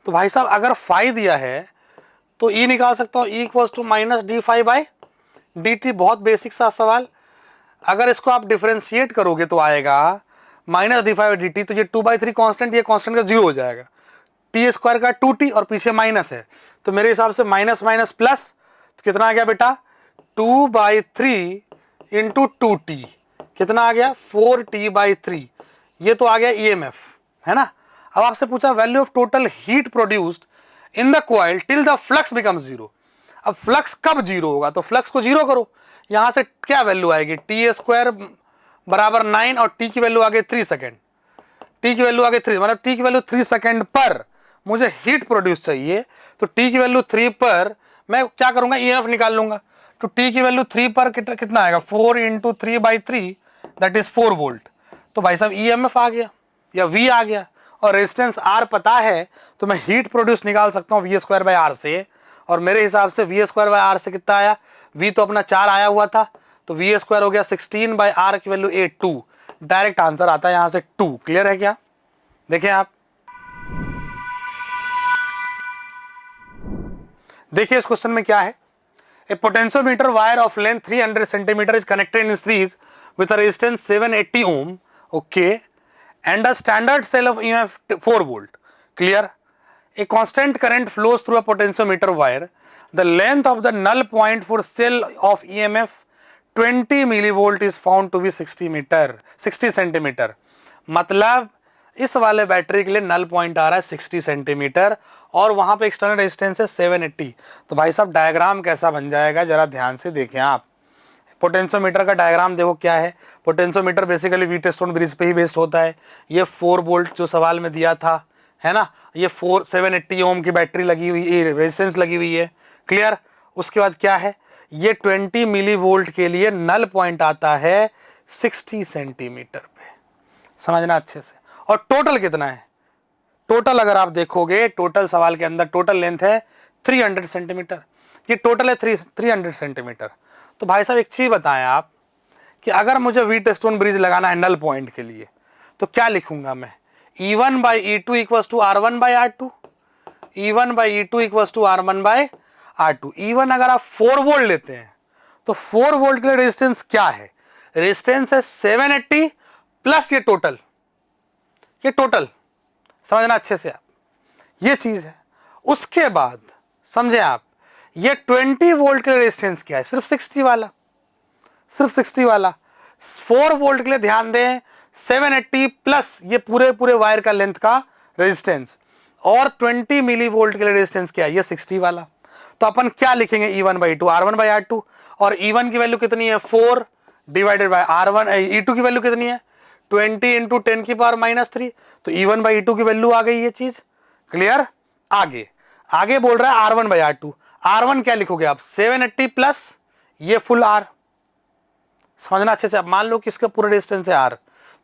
तो भाई साहब अगर फाई दिया है तो ई निकाल सकता हूँ, ई इक्वल्स टू माइनस d∅/dt। बहुत बेसिक सा सवाल। अगर इसको आप डिफरेंशिएट करोगे तो आएगा -d∅/dt। तो ये 2/3 कांस्टेंट, ये कांस्टेंट का 0 हो जाएगा, t² का 2t और पीछे माइनस है, तो मेरे हिसाब से माइनस माइनस प्लस, तो कितना आ गया बेटा, 2/3 इंटू 2t, कितना आ गया, 4t/3। ये तो आ गया EMF, है ना। अब आपसे पूछा value of total heat produced in the coil till the flux becomes 0। अब फ्लक्स कब 0 होगा, तो फ्लक्स को 0 करो, यहां से क्या वैल्यू आएगी, t² बराबर 9 और t की वैल्यू आ गई 3 सेकेंड, t की वैल्यू आ गई 3, मतलब t की वैल्यू 3 सेकेंड पर मुझे हीट प्रोड्यूस चाहिए, तो t की वैल्यू 3 पर मैं क्या करूंगा, EMF निकाल लूंगा। तो t की वैल्यू 3 पर कितना आएगा, 4 इंटू 3/3 दैट इज 4 वोल्ट। तो भाई साहब EMF आ गया या V आ गया, और रेजिस्टेंस R पता है तो मैं हीट प्रोड्यूस निकाल सकता हूँ V²/R से, और मेरे हिसाब से V²/R से कितना आया, V तो अपना 4 आया हुआ था, तो V² हो गया 16/R की वैल्यू 8, 2। डायरेक्ट आंसर आता है यहां से 2। क्लियर है क्या? देखें आप, देखिए इस क्वेश्चन में क्या है। A potentiometer wire of length 300 centimetre is connected in series with a resistance 780 ohm, okay, and a standard cell of EMF 4 volt. Clear? A constant current flows through a potentiometer wire. The length of the null point for cell of EMF 20 millivolt is found to be 60 centimetre. मतलब इस वाले battery के लिए null point आ रहा है 60 centimetre, और वहां पे एक्सटर्नल रेजिस्टेंस है 780। तो भाई साहब डायग्राम कैसा बन जाएगा जरा ध्यान से देखें आप। पोटेंशियोमीटर का डायग्राम देखो क्या है। पोटेंशियोमीटर बेसिकली व्हीटस्टोन ब्रिज पे ही बेस्ड होता है। ये 4 वोल्ट जो सवाल में दिया था, है ना, ये 780 ओम की बैटरी लगी हुई, रेजिस्टेंस लगी हुई है। क्लियर? उसके बाद क्या है, ये 20 मिली वोल्ट के लिए नल पॉइंट आता है 60 सेंटीमीटर पे, समझना अच्छे से। और टोटल कितना है, टोटल अगर आप देखोगे, टोटल सवाल के अंदर टोटल लेंथ है 300 सेंटीमीटर, ये टोटल है 300 सेंटीमीटर। तो भाई साहब एक चीज बताएं आप कि अगर मुझे व्हीटस्टोन ब्रिज लगाना है नल पॉइंट के लिए, तो क्या लिखूंगा मैं, E1/E2 equals to R1/R2, E1/E2 equals to R1/R2। E1 अगर आप 4 वोल्ट लेते हैं तो 4 वोल्ट के लिए रेजिस्टेंस क्या है, रेजिस्टेंस है 780 प्लस ये टोटल समझना अच्छे से आप, ये चीज है। उसके बाद समझे आप, ये 20 वोल्ट के लिए रेजिस्टेंस क्या है, सिर्फ 60 वाला, सिर्फ 60 वाला। 4 वोल्ट के लिए ध्यान दें 780 प्लस ये पूरे वायर का लेंथ का रेजिस्टेंस, और 20 मिली वोल्ट के लिए रेजिस्टेंस क्या है, ये 60 वाला। तो अपन क्या लिखेंगे, E1/E2 R1/R2, और E1 की वैल्यू कितनी है 4 डिवाइडेड बाय R1, E2 की वैल्यू कितनी है 20 इंटू 10 की पावर -3, तो E1/E2 की वैल्यू आ गई ये चीज। क्लियर? आगे बोल रहा है R1/R2, R1 क्या लिखोगे आप 780 प्लस ये फुल R, समझना अच्छे से। अब मान लो कि इसका पूरा रेजिस्टेंस है R,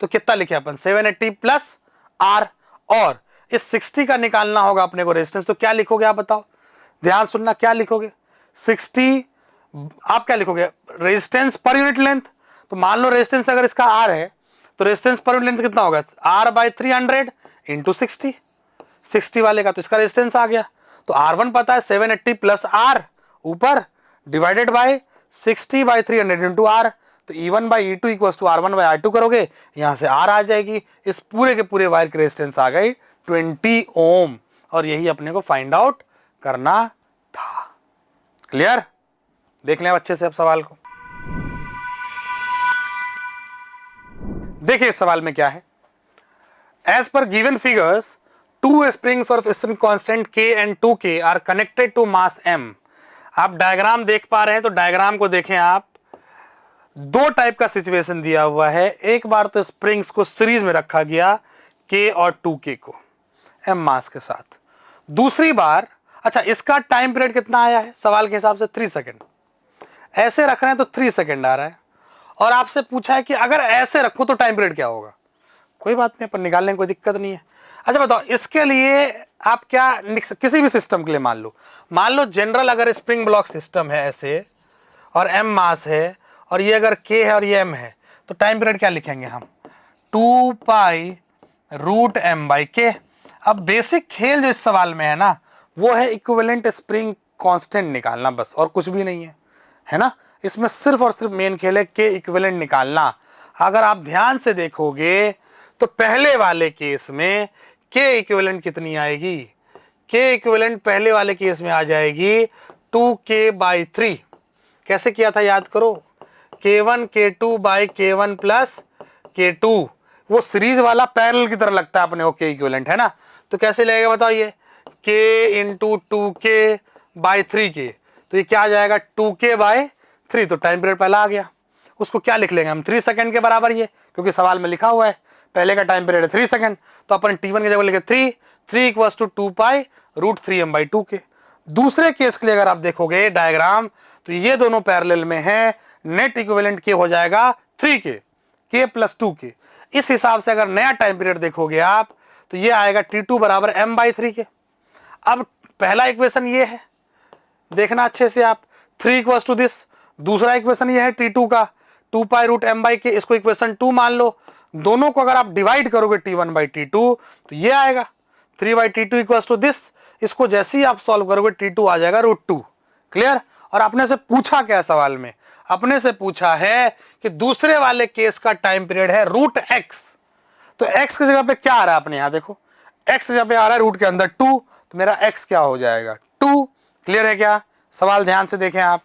तो कितना लिखे अपन 780 प्लस R, और इस 60 का निकालना होगा अपने को रेजिस्टेंस, तो क्या लिखोगे आप बताओ, ध्यान सुनना, क्या लिखोगे 60, आप क्या लिखोगे रेजिस्टेंस पर यूनिट लेंथ। तो मान लो रेजिस्टेंस अगर इसका R है तो रेजिस्टेंस पर यूनिट लेंथ कितना होगा, R/300 इंटू 60 वाले का, तो इसका रेजिस्टेंस आ गया। तो R1 पता है 780 प्लस R ऊपर डिवाइडेड बाय 60/300 इंटू R, तो E1/E2 इक्वल्स टू R1/R2 करोगे, यहां से R आ जाएगी, इस पूरे के पूरे वायर की रेजिस्टेंस आ गई 20 ओम, और यही अपने को फाइंड आउट करना था। क्लियर? देख लें अच्छे से अब सवाल को। देखिए इस सवाल में क्या है, as per given figures 2 springs of spring constant K and 2K are connected to mass M। आप डायग्राम देख पा रहे हैं, तो डायग्राम को देखें आप, 2 टाइप का सिचुएशन दिया हुआ है। एक बार तो स्प्रिंग्स को सीरीज में रखा गया K और 2K को M मास के साथ, दूसरी बार, अच्छा इसका टाइम पीरियड कितना आया है सवाल के हिसाब से 3 सेकेंड, ऐसे रख रहे हैं तो 3 सेकेंड आ रहा है, और आपसे पूछा है कि अगर ऐसे रखो तो टाइम पीरियड क्या होगा। कोई बात नहीं, अपन निकालने में कोई दिक्कत नहीं है। अच्छा बताओ इसके लिए आप क्या, किसी भी सिस्टम के लिए मान लो जनरल अगर स्प्रिंग ब्लॉक सिस्टम है ऐसे, और M मास है, और ये अगर K है और ये M है, तो टाइम पीरियड क्या लिखेंगे हम 2π√M/K। अब बेसिक खेल जो इस सवाल में है ना, वो है इक्विवेलेंट स्प्रिंग कांस्टेंट निकालना, बस और कुछ भी नहीं है ना। इसमें सिर्फ और सिर्फ मेन खेल है K इक्विवेलेंट निकालना। अगर आप ध्यान से देखोगे तो पहले वाले केस में K इक्विवेलेंट कितनी आएगी, K इक्विवेलेंट पहले वाले केस में आ जाएगी 2K/3। कैसे किया था याद करो, K1 K2/K1 प्लस K2, वो सीरीज वाला पैरेलल की तरह लगता है अपने को K इक्विवेलेंट, है ना। तो कैसे लगेगा बताओ, ये K इंटू 2K/3K, तो ये क्या आ जाएगा 2K/3, तो टाइम पीरियड पहला आ गया, उसको क्या लिख लेंगे हम 3 सेकेंड के बराबर, ये क्योंकि सवाल में लिखा हुआ है पहले का टाइम पीरियड है 3 सेकेंड, तो अपन T1 की जगह लिखे 3 इक्वल्स टू 2π√3M/2K। दूसरे केस के लिए अगर आप देखोगे डायग्राम, तो ये दोनों पैरेलल में है, नेट इक्विवेलेंट के हो जाएगा 3k, k प्लस 2k। इस हिसाब से अगर नया टाइम पीरियड देखोगे आप, तो ये आएगा T2 बराबर m/3k। अब पहला इक्वेशन ये है, देखना अच्छे से आप, 3 इक्वल्स टू दिस। दूसरा इक्वेशन ये है T2 का 2π√m/k, इसको इक्वेशन 2 मान लो। दोनों को अगर आप डिवाइड करोगे T1/T2 तो ये आएगा 3/T2 इक्वल्स टू दिस। इसको जैसे ही आप सॉल्व करोगे T2 आ जाएगा √2। क्लियर? और आपने से पूछा क्या सवाल में? अपने से पूछा है कि दूसरे वाले केस का टाइम पीरियड है √x। तो x की जगह पे क्या आ रहा है अपने यहां देखो, x की जगह पे आ रहा है रूट के अंदर 2, तो मेरा x क्या हो जाएगा 2। क्लियर है क्या? सवाल ध्यान से देखें आप।